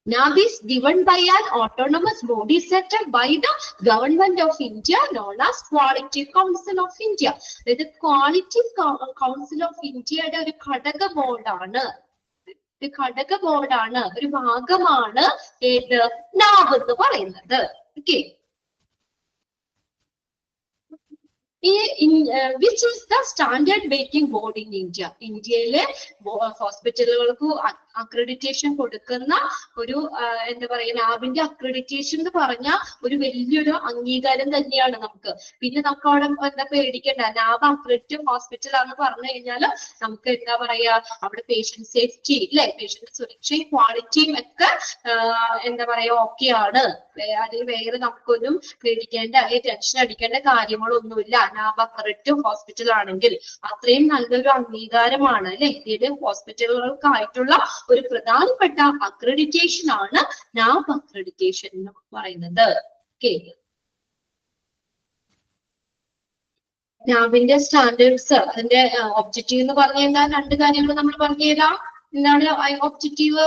NAB is given by an autonomous body set up by the government of India, known as Quality Council of India. അതായത് Quality Council of Indiaയുടെ ഒരു ഘടക ബോർഡാണ്, ഒരു ഭാഗമാണ് ഏത് NAB എന്ന് പറയുന്നത്. Okay. Which is the standard making board in India. ഇന്ത്യയിലെ ഹോസ്പിറ്റലുകൾക്ക് അക്രഡിറ്റേഷൻ കൊടുക്കുന്ന ഒരു എന്താ പറയുക, നാബിന്റെ അക്രഡിറ്റേഷൻ എന്ന് പറഞ്ഞ ഒരു വലിയൊരു അംഗീകാരം തന്നെയാണ് നമുക്ക്. പിന്നെ നമുക്ക് അവിടെ എന്താ പേടിക്കണ്ട, നാബ് അക്രഡിറ്റഡ് ഹോസ്പിറ്റൽ ആണെന്ന് പറഞ്ഞു കഴിഞ്ഞാൽ നമുക്ക് എന്താ പറയാ, അവിടെ പേഷ്യന്റ് സേഫ്റ്റി അല്ലെ, പേഷ്യന്റ് സുരക്ഷയും ക്വാളിറ്റിയും ഒക്കെ എന്താ പറയാ ഓക്കെ ആണ്. അതിൽ വേറെ നമുക്കൊന്നും പേടിക്കേണ്ട അല്ലെങ്കിൽ ടെൻഷൻ അടിക്കേണ്ട കാര്യങ്ങളൊന്നുമില്ല. നാബ് അക്രഡിറ്റഡ് ഹോസ്പിറ്റൽ ആണെങ്കിൽ അത്രയും നല്ലൊരു അംഗീകാരമാണ് അല്ലെ. ഇന്ത്യയിലെ ഹോസ്പിറ്റലുകൾക്കായിട്ടുള്ള ഒരു പ്രധാനപ്പെട്ട അക്രഡിറ്റേഷൻ ആണ് നാബ് അക്രഡിറ്റേഷൻ എന്ന് പറയുന്നത്. ഓക്കെ. നാബിന്റെ സ്റ്റാൻഡേർഡ്സ്, അതിന്റെ ഒബ്ജക്റ്റീവ് എന്ന് പറഞ്ഞു കഴിഞ്ഞാൽ 2 കാര്യങ്ങൾ നമ്മൾ പറഞ്ഞു തരാം. എന്താണ് objective?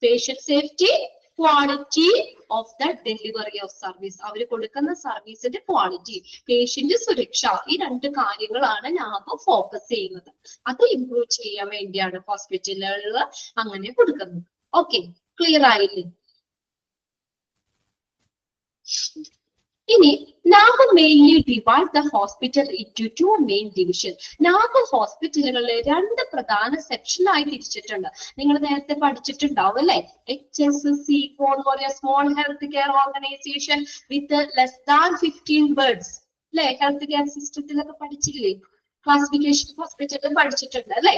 Patient safety, quality of the delivery of service. അവർ കൊടുക്കുന്ന സർവീസിന്റെ ക്വാളിറ്റി, പേഷ്യന്റ് സുരക്ഷ, ഈ 2 കാര്യങ്ങളാണ് നാബ് ഫോക്കസ് ചെയ്യുന്നത്. അത് ഇംപ്രൂവ് ചെയ്യാൻ വേണ്ടിയാണ് ഹോസ്പിറ്റലുകളിൽ അങ്ങനെ കൊടുക്കുന്നത്. ഓക്കെ, ക്ലിയർ ആയില്ലേ? ഇനി NABH mainly divide the hospital into 2 main division. നാബ് ഹോസ്പിറ്റലുകളിലെ 2 പ്രധാന സെക്ഷനായി തിരിച്ചിട്ടുണ്ട്. നിങ്ങൾ നേരത്തെ പഠിച്ചിട്ടുണ്ടാവും അല്ലെ. HSCO എന്ന് പറയുന്ന small health care organization with less than 15 beds അല്ലെ. ഹെൽത്ത് കെയർ സിസ്റ്റത്തിലൊക്കെ പഠിച്ചില്ലേ? ക്ലാസിഫിക്കേഷൻ ഹോസ്പിറ്റലിൽ പഠിച്ചിട്ടുണ്ട് അല്ലെ.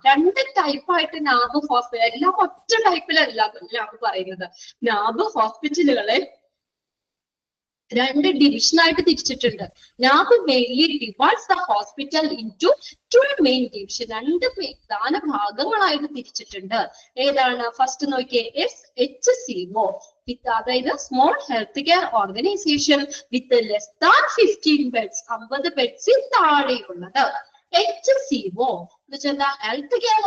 2 ടൈപ്പായിട്ട് നാബ് ഹോസ്പിറ്റൽ, എല്ലാം ഒറ്റ ടൈപ്പിലല്ല നാബ് പറയുന്നത്. നാബ് ഹോസ്പിറ്റലുകളെ 2 ഡിവിഷനായിട്ട് തിരിച്ചിട്ടുണ്ട്. NABH mainly divides the hospital into 2 main division. 2 പ്രധാന ഭാഗങ്ങളായിട്ട് തിരിച്ചിട്ടുണ്ട്. ഏതാണ്? ഫസ്റ്റ് നോക്കിയേ, HCO വിത്ത്, അതായത് small health care organization with less than 15 beds, 50 ബെഡ്സിൽ താഴെയുള്ളത്. HCO health care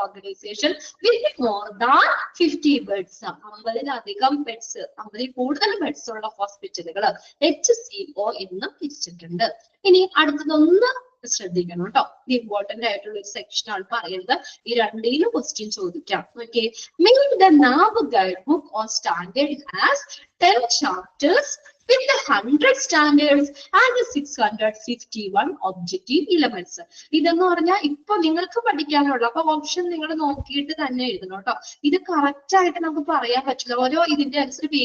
organization with more than 50 beds. 50-ലധികം ബെഡ്സ്, 50-ൽ കൂടുതൽ ബെഡ്സ് ഉള്ള ഹോസ്പിറ്റലുകൾ HCO എന്ന് തിരിച്ചിട്ടുണ്ട്. ഇനി അടുത്തതൊന്ന് ശ്രദ്ധിക്കണം കേട്ടോ, ഇമ്പോർട്ടന്റ് ആയിട്ടുള്ള ഒരു സെക്ഷൻ ആണ് പറയുന്നത്. ഈ 2-ലും ക്വസ്റ്റ്യൻ ചോദിക്കാം. Okay. Make the NAB guidebook or standard has 10 chapters with the 100 standards and the 651 objective elements. ഇതെന്ന് പറഞ്ഞാൽ ഇപ്പൊ നിങ്ങൾക്ക് പഠിക്കാനുള്ള അപ്പൊ ഓപ്ഷൻ നിങ്ങൾ നോക്കിയിട്ട് തന്നെ എഴുതണം കേട്ടോ. ഇത് കറക്റ്റ് ആയിട്ട് നമുക്ക് പറയാൻ പറ്റില്ല, ഓരോ ഇതിന്റെ അനുസരിച്ച്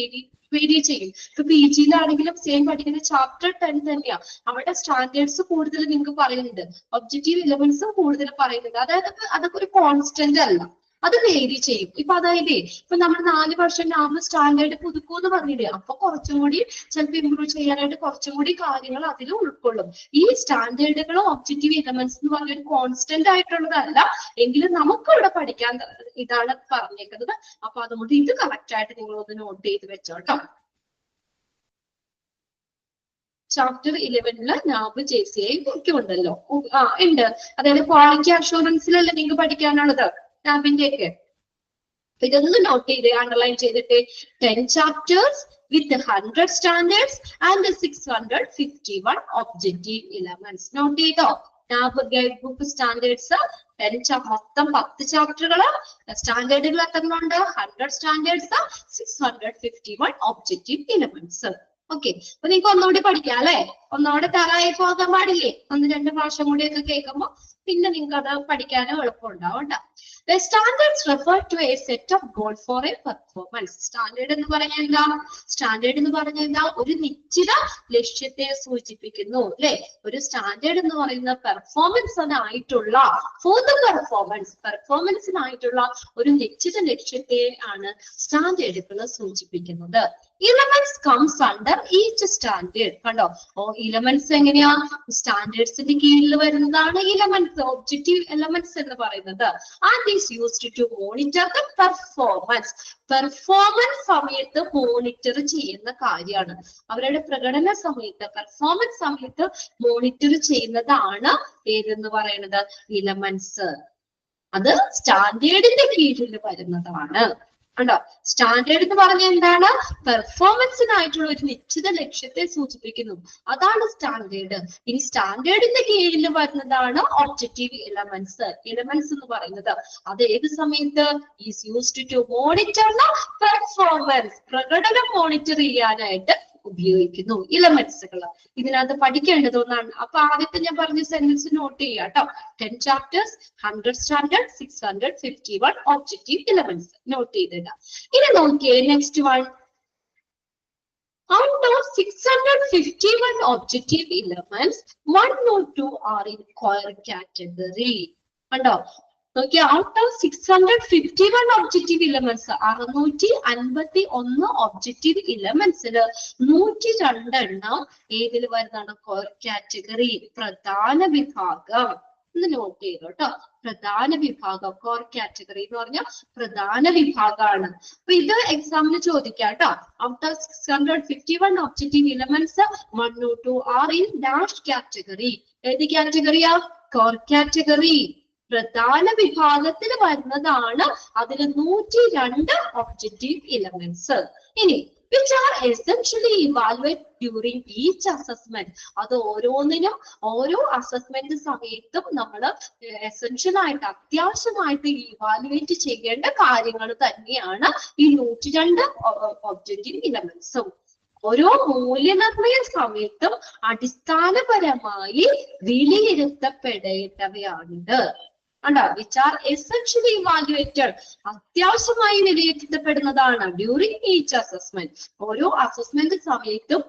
വേരി ചെയ്യും. ഇപ്പൊ പി ജിയിലാണെങ്കിലും സെയിം പഠിക്കുന്ന ചാപ്റ്റർ 10 തന്നെയാ, അവിടെ സ്റ്റാൻഡേർഡ്സ് കൂടുതൽ നിങ്ങൾക്ക് പറയുന്നുണ്ട്, ഒബ്ജക്റ്റീവ് എലമെന്റ്സും കൂടുതൽ പറയുന്നുണ്ട്. അതായത് അതൊക്കെ ഒരു കോൺസ്റ്റന്റ് അല്ല, അത് വേരി ചെയ്യും. ഇപ്പൊ അതായത് ഇപ്പൊ നമ്മൾ 4 വർഷം ആകുമ്പോൾ സ്റ്റാൻഡേർഡ് പുതുക്കൂന്ന് പറഞ്ഞില്ലേ, അപ്പൊ കുറച്ചും കൂടി ചിലപ്പോൾ ഇമ്പ്രൂവ് ചെയ്യാനായിട്ട് കുറച്ചും കൂടി കാര്യങ്ങൾ അതിൽ ഉൾക്കൊള്ളും. ഈ സ്റ്റാൻഡേർഡുകളും ഒബ്ജക്റ്റീവ് എലമെന്റ്സ് എന്ന് പറഞ്ഞ ഒരു കോൺസ്റ്റന്റ് ആയിട്ടുള്ളതല്ല, എങ്കിലും നമുക്ക് ഇവിടെ പഠിക്കാൻ ഇതാണ് പറഞ്ഞേക്കുന്നത്. അപ്പൊ അതുകൊണ്ട് ഇത് കറക്റ്റ് ആയിട്ട് നിങ്ങൾ ഒന്ന് നോട്ട് ചെയ്ത് വെച്ചോട്ടോ. ചാപ്റ്റർ 11 നാബ് JCI ഒക്കെ ഉണ്ടല്ലോ, ഉണ്ട്. അതായത് ക്വാളിറ്റി അഷുറൻസിലല്ലേ നിങ്ങൾക്ക് പഠിക്കാനുള്ളത് നാബിന്റെ ഒക്കെ. ഇതൊന്ന് നോട്ട് ചെയ്ത് അണ്ടർലൈൻ ചെയ്തിട്ട് 10 chapters with 100 standards and 651 objective elements. Not ചെയ്തോ? നാബ് ഗൈഡ് ബുക്ക് സ്റ്റാൻഡേർഡ്സ് 10 മൊത്തം 10 ചാപ്റ്ററുകള്, സ്റ്റാൻഡേർഡുകൾ എത്രണ്ണുണ്ട്? 100 സ്റ്റാൻഡേർഡ്സ്, 651 ഒബ്ജക്റ്റീവ് എലമെന്റ്സ്. ഓക്കെ, അപ്പൊ നിങ്ങൾക്ക് ഒന്നുകൂടി പഠിക്കാം അല്ലെ? ഒന്നുകൂടെ തറായി പോകാൻ പാടില്ലേ? 1-2 പ്രാവശ്യം കൂടി ഒക്കെ കേൾക്കുമ്പോ പിന്നെ നിങ്ങൾക്ക് അത് പഠിക്കാനും എളുപ്പമുണ്ടാവും കേട്ടോ. The standards refer to a set of goals for a performance. Standard എന്ന് പറഞ്ഞാൽ എന്താ? സ്റ്റാൻഡേർഡ് എന്ന് പറഞ്ഞാൽ എന്താ? ഒരു നിശ്ചിത ലക്ഷ്യത്തെ സൂചിപ്പിക്കുന്നു അല്ലെ? ഒരു സ്റ്റാൻഡേർഡ് എന്ന് പറയുന്ന പെർഫോമൻസിനായിട്ടുള്ള പെർഫോമൻസിനായിട്ടുള്ള ഒരു നിശ്ചിത ലക്ഷ്യത്തെ ആണ് സ്റ്റാൻഡേർഡുകൾ സൂചിപ്പിക്കുന്നത്. Elements comes under each standard. കണ്ടോ? elements എങ്ങനെയാ? സ്റ്റാൻഡേർഡ്സിന്റെ കീഴിൽ വരുന്നതാണ് elements, ഒബ്ജക്റ്റീവ് എലമെന്റ്സ് എന്ന് പറയുന്നത്. And is used to monitor the performance. Performance സമയത്ത് മോണിറ്റർ ചെയ്യുന്ന കാര്യമാണ്. അവരുടെ പ്രകടന സമയത്ത്, പെർഫോമൻസ് സമയത്ത് മോണിറ്റർ ചെയ്യുന്നതാണ് ഏതെന്ന് പറയുന്നത്? എലമെന്റ്സ്. അത് സ്റ്റാൻഡേർഡിന്റെ കീഴിൽ വരുന്നതാണ്. കണ്ടോ? സ്റ്റാൻഡേർഡ് എന്ന് പറഞ്ഞാൽ എന്താണ്? പെർഫോമൻസിനായിട്ടുള്ള ഒരു നിശ്ചിത ലക്ഷ്യത്തെ സൂചിപ്പിക്കുന്നു, അതാണ് സ്റ്റാൻഡേർഡ്. ഇനി സ്റ്റാൻഡേർഡിന്റെ കീഴിൽ വരുന്നതാണ് ഒബ്ജക്റ്റീവ് എലമെന്റ്സ്. എലമെന്റ്സ് എന്ന് പറയുന്നത് അത് ഏത് സമയത്ത്? Is used to monitor the performance. പ്രകടനം മോണിറ്റർ ചെയ്യാനായിട്ട് ഉപയോഗിക്കുന്നു എലമെന്റ്സുകൾ. ഇതിനകത്ത് പഠിക്കേണ്ടത് ഒന്നാണ്. അപ്പൊ ആദ്യത്തെ ഞാൻ പറഞ്ഞ സെന്റൻസ് നോട്ട് ചെയ്യാം കേട്ടോ. 10 chapters, 100 standards, 651 objective elements note ചെയ്തിടാം. ഇനി നോക്കിയേ next one. Out of 651 objective elements, 1 or 2 are in core category. കണ്ടോ? നോക്കിയ out of 651 objective elements, 651 objective എലമെന്റ്സില് 102 എണ്ണം ഏതിൽ വരുന്നതാണ്? കോർ കാറ്റഗറി, പ്രധാന വിഭാഗം. ഒന്ന് നോട്ട് ചെയ്തു കേട്ടോ. പ്രധാന വിഭാഗം, കോർ കാറ്റഗറി എന്ന് പറഞ്ഞാൽ പ്രധാന വിഭാഗമാണ്. അപ്പൊ ഇത് എക്സാമിന് ചോദിക്കാം കേട്ടോ. Out of 651 objective elements 1 or 2 are in dash category. ഏത് കാറ്റഗറിയാ? കോർ കാറ്റഗറി, പ്രധാന വിഭാഗത്തിൽ വരുന്നതാണ്. അതിൽ 102 ഒബ്ജക്റ്റീവ് എലമെന്റ്സ്. ഇനി which are essentially evaluated during each assessment. അത് ഓരോന്നിനും ഓരോ അസസ്മെന്റ് സമയത്തും നമ്മൾ എസെൻഷ്യൽ ആയിട്ട്, അത്യാവശ്യമായിട്ട് ഇവാലുവേറ്റ് ചെയ്യേണ്ട കാര്യങ്ങൾ തന്നെയാണ് ഈ 102 ഒബ്ജക്റ്റീവ് എലമെന്റ്സും. ഓരോ മൂല്യനിർണയ സമയത്തും അടിസ്ഥാനപരമായി വിലയിരുത്തപ്പെടേണ്ടവയാണിത്. കണ്ടോ? വിച്ച് ആർ എസെൻഷ്യലി ഇവാലുവേറ്റഡ്, അത്യാവശ്യമായി വിലയിരുത്തപ്പെടുന്നതാണ്. ഡ്യൂറിങ് ഈച്ച് അസസ്മെന്റ്, ഓരോ അസസ്മെന്റ് സമയത്തും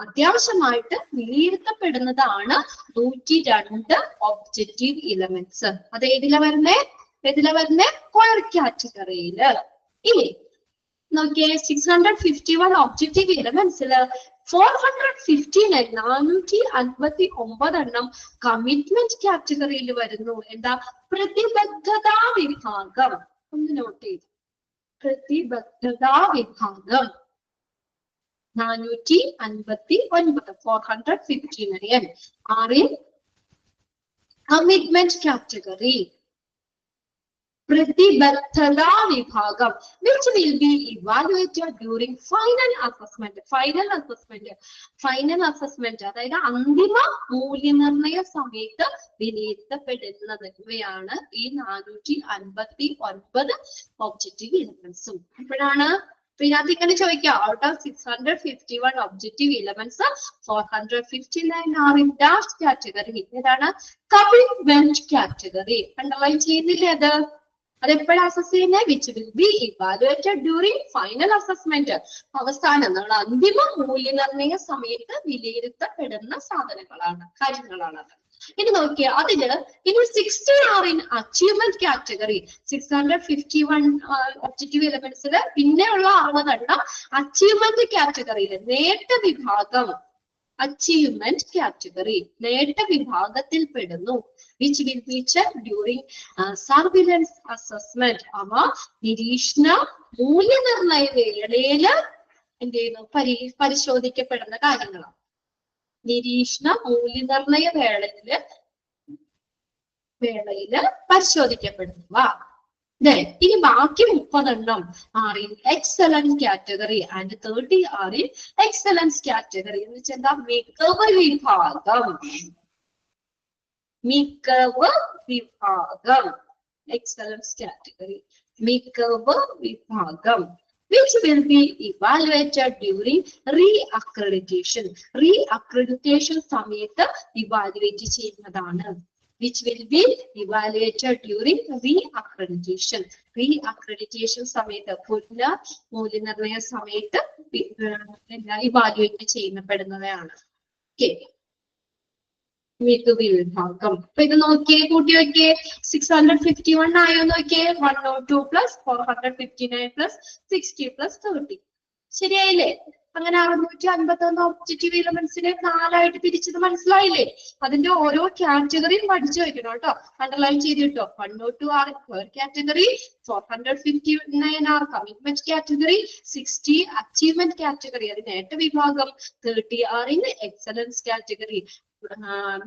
അത്യാവശ്യമായിട്ട് വിലയിരുത്തപ്പെടുന്നതാണ് 102 ഒബ്ജക്റ്റീവ് എലമെന്റ്സ്. അത് ഏതിലാ വരുന്നേ? കോർ കാറ്റഗറിയില്. ഇനി നോക്കിയേ 651 ഒബ്ജക്റ്റീവ് എലമെന്റ്സില് 459 എണ്ണം കമ്മിറ്റ്മെന്റ് കാറ്റഗറിയിൽ വരുന്നു. എന്താ? പ്രതിബദ്ധതാ വിഭാഗം. ഒന്ന് നോട്ട് ചെയ്തു. പ്രതിബദ്ധതാ വിഭാഗം 459, 459 are in commitment category. പ്രതിബദ്ധതാ വിഭാഗം which will be evaluated during final assessment. Final assessment അതായത് അന്തിമ മൂല്യനിർണയ സമയത്ത് വിലയിരുത്തപ്പെടുന്നവയാണ് ഈ 459 ഒബ്ജക്റ്റീവ് എലമെന്റ്സും. അപ്പോഴാണ് ഇതിനകത്ത് ഇങ്ങനെ ചോദിക്കാം, out of 651 objective elements 459 are in dash category. ഏതാണ്? Commitment category. അണ്ടർലൈൻ ചെയ്യുന്നില്ലേ അത്? അതെപ്പോഴാണ് അസസ് ചെയ്യുന്നത്? Which will be evaluated during final assessment. അവസാനം നമ്മൾ അന്തിമ മൂല്യനിർണ്ണയ സമയത്ത് വിലയിരുത്തപ്പെടുന്ന കാര്യങ്ങളാണ് അത്. ഇനി നോക്കിയാൽ അതില് ഇനി 60 are in achievement category. 651 objective എലമെന്റ്സില് പിന്നെയുള്ള ആളുകളുടെ അച്ചീവ്മെന്റ് കാറ്റഗറിയില് നേട്ട വിഭാഗം, അച്ചീവ്മെന്റ് കാറ്റഗറി നേട്ട വിഭാഗത്തിൽ പെടുന്നു. Which will B checked during surveillance assessment. അവ നിരീക്ഷണ മൂല്യനിർണ്ണയ വേളയില് എന്ത് ചെയ്യുന്നു? പരിശോധിക്കപ്പെടുന്ന കാര്യങ്ങളാണ്. നിരീക്ഷണ മൂല്യനിർണ്ണയ വേളയില് പരിശോധിക്കപ്പെടുന്നവ. ഇനി ബാക്കി 30 are in excellence category and 30 are in excellence category. എന്ന് വെച്ചാൽ എന്താ? മികവ് വിഭാഗം. എക്സലൻസ് കാറ്റഗറി, മികവ് വിഭാഗം. which will be evaluated during re-accreditation. Re-accreditation സമയത്ത് evaluate ചെയ്യുന്നതാണ്. which will be evaluated during re-accreditation. Re-accreditation സമയത്ത്, പുനഃ മൂല്യനിർണ്ണയ സമയത്ത് evaluate ചെയ്യപ്പെടുന്നതാണ്. ഓക്കെ, മികവ് വിഭാഗം. അപ്പൊ ഇത് നോക്കിയേ, കൂട്ടി നോക്കിയേ. 651 ആയോ നോക്കിയേ. 102 പ്ലസ് 459 പ്ലസ് 60 പ്ലസ് 30. ശരിയായില്ലേ? അങ്ങനെ 651 ഒബ്ജക്റ്റീവ് എലമെന്റ്സിനെ 4ആയിട്ട് തിരിച്ചത് മനസ്സിലായില്ലേ? അതിന്റെ ഓരോ കാറ്റഗറിയും പഠിച്ചു വെക്കണം കേട്ടോ, അണ്ടർലൈൻ ചെയ്ത് കിട്ടോ. 102 ആർ കാറ്റഗറി, 459 ആർ കമ്മിറ്റ്മെന്റ് കാറ്റഗറി, 60 അച്ചീവ്മെന്റ് കാറ്റഗറി അത് നേട്ട വിഭാഗം, 30 ആർ ഇൻ എക്സലൻസ് കാറ്റഗറി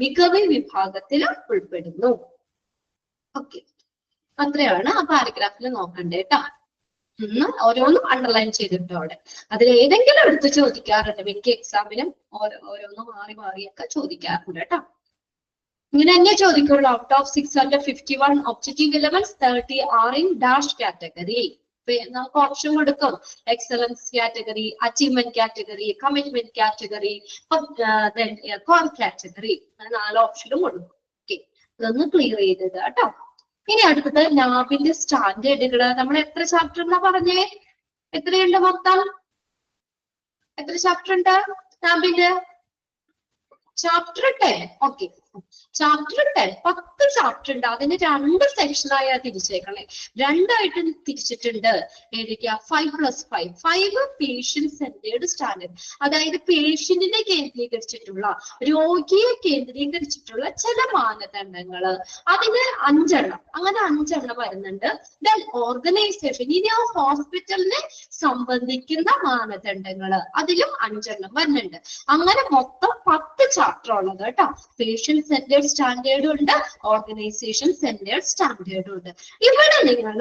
മികവ് വിഭാഗത്തിൽ ഉൾപ്പെടുന്നു. ഓക്കെ, അത്രയാണ് ആ പാരഗ്രാഫിൽ നോക്കണ്ടേട്ടാ. ഓരോന്നും അണ്ടർലൈൻ ചെയ്തിട്ടോ. അവിടെ അതിൽ ഏതെങ്കിലും എടുത്ത് ചോദിക്കാറുണ്ട്. എനിക്ക് എക്സാമിനും ഓരോന്നും മാറിയൊക്കെ ചോദിക്കാറുണ്ട് കേട്ടോ. ഇങ്ങനെ തന്നെ ചോദിക്കുള്ളൂ. Out of 651 objective elements 30 are in dash category. നമുക്ക് ഓപ്ഷൻ കൊടുക്കും. Excellence category, achievement category, commitment category, core category. 4 ഓപ്ഷനും കൊടുക്കും. ഓക്കെ, അതൊന്ന് ക്ലിയർ ചെയ്തത് കേട്ടോ. ഇനി അടുത്തത് ലാബിന്റെ സ്റ്റാൻഡേർഡുകള്. നമ്മൾ എത്ര ചാപ്റ്റർ എന്നാ പറഞ്ഞേ? എത്രയുണ്ട് മൊത്തം? എത്ര ചാപ്റ്റർ ഉണ്ട് ലാബിന്റെ? ചാപ്റ്റർ 10. ഓക്കെ, ചാപ്റ്റർ 10 10 ചാപ്റ്റർ ഉണ്ട്. അതിന് 2 സെക്ഷനായി തിരിച്ചേക്കണേ. 2ആയിട്ട് തിരിച്ചിട്ടുണ്ട്. ഏതൊക്കെയാ? 5+5. 5 പേഷ്യന്റ് സെന്റേർഡ് സ്റ്റാൻഡേർഡ്, അതായത് പേഷ്യന്റിനെ കേന്ദ്രീകരിച്ചിട്ടുള്ള, രോഗിയെ കേന്ദ്രീകരിച്ചിട്ടുള്ള ചില മാനദണ്ഡങ്ങള്. അതിന് 5 എണ്ണം, അങ്ങനെ 5 എണ്ണം വരുന്നുണ്ട്. ദെൻ ഓർഗനൈസേഷൻ, ഇനി ആ ഹോസ്പിറ്റലിനെ സംബന്ധിക്കുന്ന മാനദണ്ഡങ്ങള്, അതിലും 5 എണ്ണം വരുന്നുണ്ട്. അങ്ങനെ മൊത്തം 10 ചാപ്റ്റർ ഉള്ളത് കേട്ടോ. പേഷ്യന്റ് സെന്റേർഡ് സ്റ്റാൻഡേർഡും ഉണ്ട്, ഓർഗനൈസേഷൻ സെന്റേർഡ് സ്റ്റാൻഡേർഡും ഉണ്ട്. ഇവിടെ നിങ്ങൾ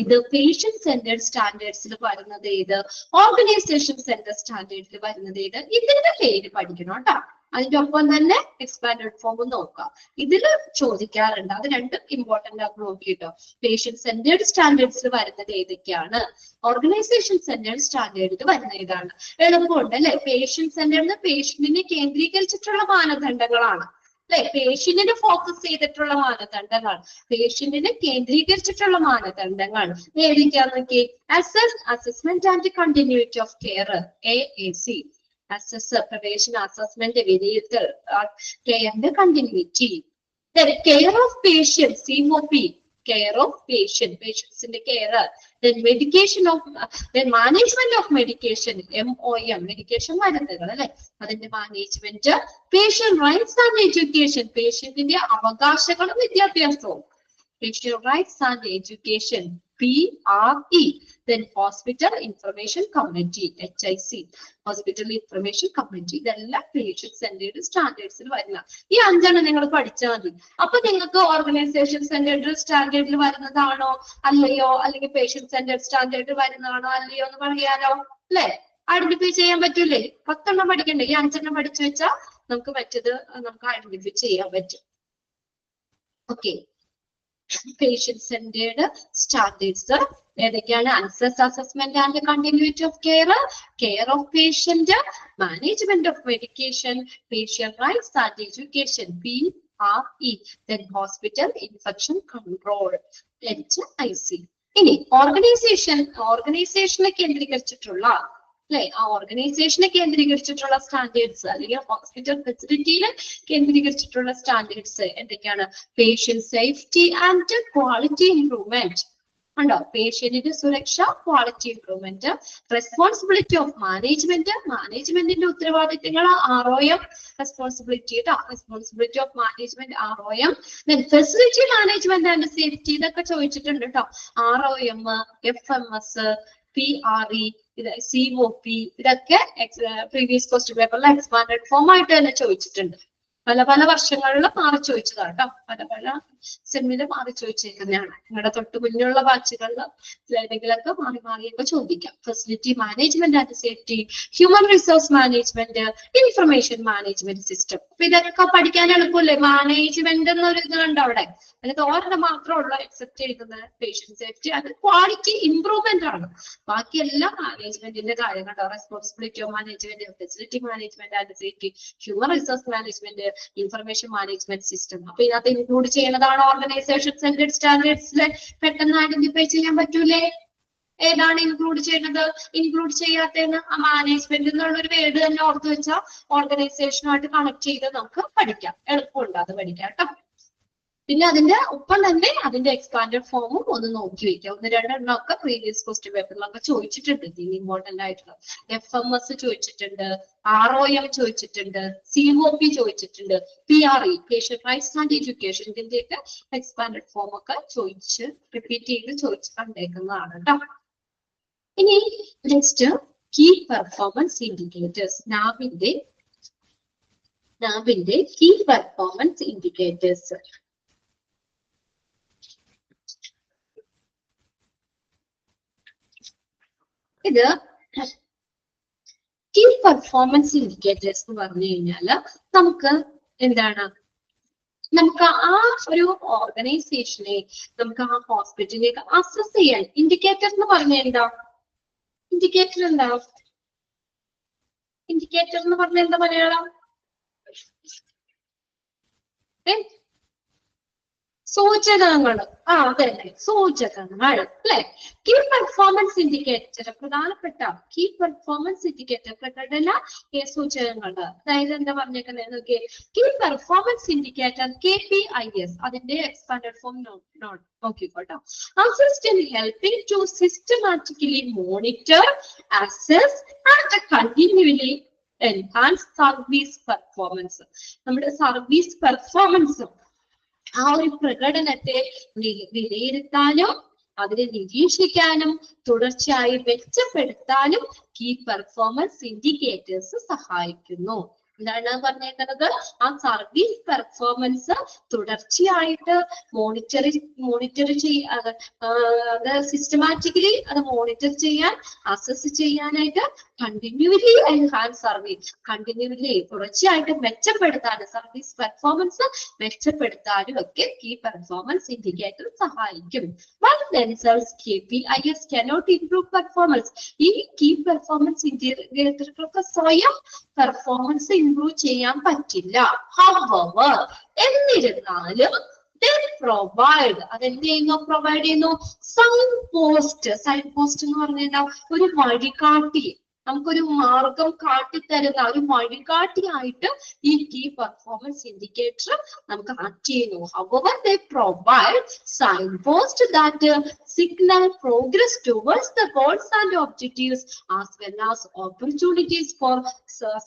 ഇത് പേഷ്യന്റ് സെന്റേർഡ് സ്റ്റാൻഡേർഡ്സിൽ വരുന്നത് ഏത്, ഓർഗനൈസേഷൻ സെന്റേർഡ് സ്റ്റാൻഡേർഡിൽ വരുന്നത് ഏത്, ഇതിന്റെ പേര് പഠിക്കണം കേട്ടോ. അതിന്റെ ഒപ്പം തന്നെ എക്സ്പാൻഡഡ് ഫോം നോക്കാം. ഇതിൽ ചോദിക്കാറുണ്ട്. അത് 2 ഇമ്പോർട്ടന്റ് ആയിട്ട് നോക്കിട്ടോ. പേഷ്യന്റ് സെന്റേർഡ് സ്റ്റാൻഡേർഡ്സിൽ വരുന്നത് ഏതൊക്കെയാണ്, ഓർഗനൈസേഷൻ സെന്റേർഡ് സ്റ്റാൻഡേർഡിൽ വരുന്ന ഏതാണ്. എളുപ്പമുണ്ട് അല്ലെ? പേഷ്യന്റ് സെന്റേർഡ് പേഷ്യന്റിനെ കേന്ദ്രീകരിച്ചിട്ടുള്ള മാനദണ്ഡങ്ങളാണ് അല്ലെ, പേഷ്യന്റിനെ ഫോക്കസ് ചെയ്തിട്ടുള്ള മാനദണ്ഡങ്ങൾ, പേഷ്യന്റിനെ കേന്ദ്രീകരിച്ചിട്ടുള്ള മാനദണ്ഡങ്ങൾ ഏതൊക്കെയാന്ന് നോക്കി. Assessment and continuity of care, AAC. പ്രവേശന അസസ്മെന്റ് വിലയിരുത്തൽ, കെയറിന്റെ continuity. Care of patient, COP, care of patient, പേഷ്യൻസിന്റെ care. Medication of management of medication, MOM, medication മരുന്നുകൾ അല്ലെ, അതിന്റെ management. Patient rights and education, പേഷ്യന്റിന്റെ അവകാശങ്ങളും വിദ്യാഭ്യാസവും. Patient rights and education, PRE. Then hospital information community, HIC, hospital information community. ഇതെല്ലാം patient centred സ്റ്റാൻഡേർഡ്സിൽ വരുന്ന ഈ 5 എണ്ണം നിങ്ങൾ പഠിച്ചാൽ മതി. അപ്പൊ നിങ്ങൾക്ക് ഓർഗനൈസേഷൻ സെന്റേർഡ് സ്റ്റാൻഡേർഡിൽ വരുന്നതാണോ അല്ലയോ, അല്ലെങ്കിൽ പേഷ്യന്റ് സെന്റേർഡ് സ്റ്റാൻഡേർഡിൽ വരുന്നതാണോ അല്ലയോ എന്ന് പറയാലോ അല്ലെ, ഐഡന്റിഫൈ ചെയ്യാൻ പറ്റൂലേ. 10 എണ്ണം പഠിക്കണ്ടേ, ഈ 5 എണ്ണം പഠിച്ചു വെച്ചാൽ നമുക്ക് മറ്റത് നമുക്ക് ഐഡന്റിഫൈ ചെയ്യാൻ പറ്റും. ഓക്കെ, patient centered standards ഏതൊക്കെയാണ്? access, assessment and continuity of care, care of patient, management of medication, patient rights and education, PRE, then hospital infection control, HIC. ഇനി ഓർഗനൈസേഷനെ കേന്ദ്രീകരിച്ചിട്ടുള്ള അല്ലെ, ആ ഓർഗനൈസേഷനെ കേന്ദ്രീകരിച്ചിട്ടുള്ള സ്റ്റാൻഡേർഡ്സ് അല്ലെങ്കിൽ ഹോസ്പിറ്റൽ ഫെസിലിറ്റിയിൽ കേന്ദ്രീകരിച്ചിട്ടുള്ള സ്റ്റാൻഡേർഡ്സ് എന്തൊക്കെയാണ്? Patient safety and quality improvement ഉണ്ടോ? പേഷ്യന്റിന്റെ സുരക്ഷ, ക്വാളിറ്റി ഇംപ്രൂവ്മെന്റ്, റെസ്പോൺസിബിലിറ്റി ഓഫ് മാനേജ്മെന്റിന്റെ ഉത്തരവാദിത്തങ്ങൾ ROM റെസ്പോൺസിബിലിറ്റി കേട്ടോ, responsibility of management ROM, facility management and safety ഇതൊക്കെ ചോദിച്ചിട്ടുണ്ട് കേട്ടോ. ROM, FMS, PRE, ഇത് COP ഇതൊക്കെ പ്രീവിയസ് ക്വസ്റ്റ്യൻ പേപ്പറിൽ എക്സ്പാൻഡഡ് ഫോം ആയിട്ട് തന്നെ ചോദിച്ചിട്ടുണ്ട്. പല വർഷങ്ങളിൽ മാറി ചോദിച്ചതാണ് കേട്ടോ, പല സെമ്മില് മാറി ചോദിച്ചേക്കുന്നതാണ്. നിങ്ങളുടെ തൊട്ട് മുന്നുള്ള ബാച്ചുകളിൽ ഏതെങ്കിലുമൊക്കെ മാറിയൊക്കെ ചോദിക്കാം. Facility management and safety, human resource management, information management system. അപ്പൊ ഇതൊക്കെ പഠിക്കാൻ എളുപ്പമല്ലേ? മാനേജ്മെന്റ് എന്നൊരു ഇത് കണ്ടോ അവിടെ, അതിന് ഓരോ മാത്രമുള്ള എക്സെപ്റ്റ് ചെയ്യുന്നത് പേഷ്യന്റ് സേഫ്റ്റി അത് ക്വാളിറ്റി ഇംപ്രൂവ്മെന്റ് ആണ്. ബാക്കിയെല്ലാം മാനേജ്മെന്റിന്റെ കാര്യം കണ്ടോ, responsibility of management, facility management and safety, human resource management, information management system. അപ്പൊ ഇതിനകത്ത് ഇൻക്ലൂഡ് ചെയ്യുന്നതാണ് ഓർഗനൈസേഷൻ സെന്റഡ് സ്റ്റാൻഡേർഡ്സിലെ പെട്ടെന്ന് ഐഡന്റിഫൈ ചെയ്യാൻ പറ്റൂലേ? ഏതാണ് ഇൻക്ലൂഡ് ചെയ്യുന്നത്? ഇൻക്ലൂഡ് ചെയ്യാത്തതെന്ന് മാനേജ്മെന്റ് എന്നുള്ള ഒരു വേർഡ് തന്നെ ഓർത്ത് വെച്ചാൽ ഓർഗനൈസേഷനുമായിട്ട് കണക്ട് ചെയ്ത് നമുക്ക് പഠിക്കാം, എളുപ്പമുണ്ട് അത് പഠിക്കാം കേട്ടോ. പിന്നെ അതിന്റെ ഒപ്പം തന്നെ അതിന്റെ എക്സ്പാൻഡഡ് ഫോമും ഒന്ന് നോക്കി വെക്കാം. 1-2 ഒക്കെ പ്രീവിയസ് ക്വസ്റ്റ്യൻ പേപ്പറിലൊക്കെ ചോദിച്ചിട്ടുണ്ട്. ഇതിന് ഇമ്പോർട്ടന്റ് ആയിട്ടുള്ള FMS ചോദിച്ചിട്ടുണ്ട്, ROM ചോദിച്ചിട്ടുണ്ട്, COP ചോദിച്ചിട്ടുണ്ട്, PRE, patient rights and education, ഇതിന്റെയൊക്കെ എക്സ്പാൻഡഡ് ഫോം ഒക്കെ റിപ്പീറ്റ് ചെയ്ത് ചോദിച്ച് കണ്ടേക്കുന്നതാണ് കേട്ടോ. ഇനി നെക്സ്റ്റ് കീ പെർഫോമൻസ് ഇൻഡിക്കേറ്റേഴ്സ്, നാബിന്റെ കീ പെർഫോമൻസ് ഇൻഡിക്കേറ്റേഴ്സ്. ഇത് കീ പെർഫോമൻസ് ഇൻഡിക്കേറ്റേഴ്സ് എന്ന് പറഞ്ഞു കഴിഞ്ഞാല് നമുക്ക് എന്താണ്, നമുക്ക് ആ ഒരു ഓർഗനൈസേഷനെ, നമുക്ക് ആ ഹോസ്പിറ്റലിനെ അസസ് ചെയ്യാൻ ഇൻഡിക്കേറ്റർ എന്ന് പറഞ്ഞാൽ എന്താ? ഇൻഡിക്കേറ്റർ എന്ന് പറഞ്ഞാൽ എന്താ മലയാളം? സൂചകങ്ങൾ. അതെ, സൂചകങ്ങൾ അല്ലെ. കീ പെർഫോമൻസ് ഇൻഡിക്കേറ്റർ, പ്രധാനപ്പെട്ട കീ പെർഫോമൻസ് ഇൻഡിക്കേറ്റർ, പ്രകടന സൂചകങ്ങൾ. അതായത് എന്താ പറഞ്ഞേക്കുന്നത്? കീ പെർഫോമൻസ് ഇൻഡിക്കേറ്റർ KPIs, അതിന്റെ എക്സ്പാൻഡഡ് ഫോം നോക്കിക്കോട്ടോ. Assist in helping to systematically monitor, assess and continuously enhance service performance. നമ്മുടെ സർവീസ് പെർഫോമൻസ്, ആ ഒരു പ്രകടനത്തെ വിലയിരുത്താനും അതിനെ നിരീക്ഷിക്കാനും തുടർച്ചയായി മെച്ചപ്പെടുത്താനും കീ പെർഫോമൻസ് ഇൻഡിക്കേറ്റേഴ്സ് സഹായിക്കുന്നു. എന്താണ് പറഞ്ഞേക്കുന്നത്? ആ സർവീസ് പെർഫോമൻസ് തുടർച്ചയായിട്ട് മോണിറ്റർ ചെയ്യാൻ, സിസ്റ്റമാറ്റിക്കലി അത് മോണിറ്റർ ചെയ്യാൻ, അസസ് ചെയ്യാനായിട്ട്, കണ്ടിന്യൂലി എൻഹാൻസ് സർവീസ്, കണ്ടിന്യൂലി തുടർച്ചയായിട്ട് മെച്ചപ്പെടുത്താനും, സർവീസ് പെർഫോമൻസ് മെച്ചപ്പെടുത്താനും ഒക്കെ കീ പെർഫോമൻസ് ഇൻഡിക്കേറ്റർ സഹായിക്കും. KPIs cannot improve performance. ഈ കീ പെർഫോമൻസ് ഇൻഡിക്കേറ്ററുകൾക്ക് സ്വയം പെർഫോമൻസ് ഇംപ്രൂവ് ചെയ്യാൻ പറ്റില്ല. However, എന്നിരുന്നാലും പ്രൊവൈഡ്, അതെന്ത് ചെയ്യുന്നു? പ്രൊവൈഡ് ചെയ്യുന്നു സൈൻ പോസ്റ്റ്. സൈൻ പോസ്റ്റ് എന്ന് പറഞ്ഞാൽ ഒരു വഴികാട്ടി, നമുക്കൊരു മാർഗം കാട്ടിത്തരുന്ന ഒരു വഴികാട്ടിയായിട്ട് ഈ കീ പെർഫോമൻസ് ഇൻഡിക്കേറ്റർ നമുക്ക് ആക്ട് ചെയ്യുന്നു. However, they provide signposts that signal progress towards the goals and objectives as well as opportunities for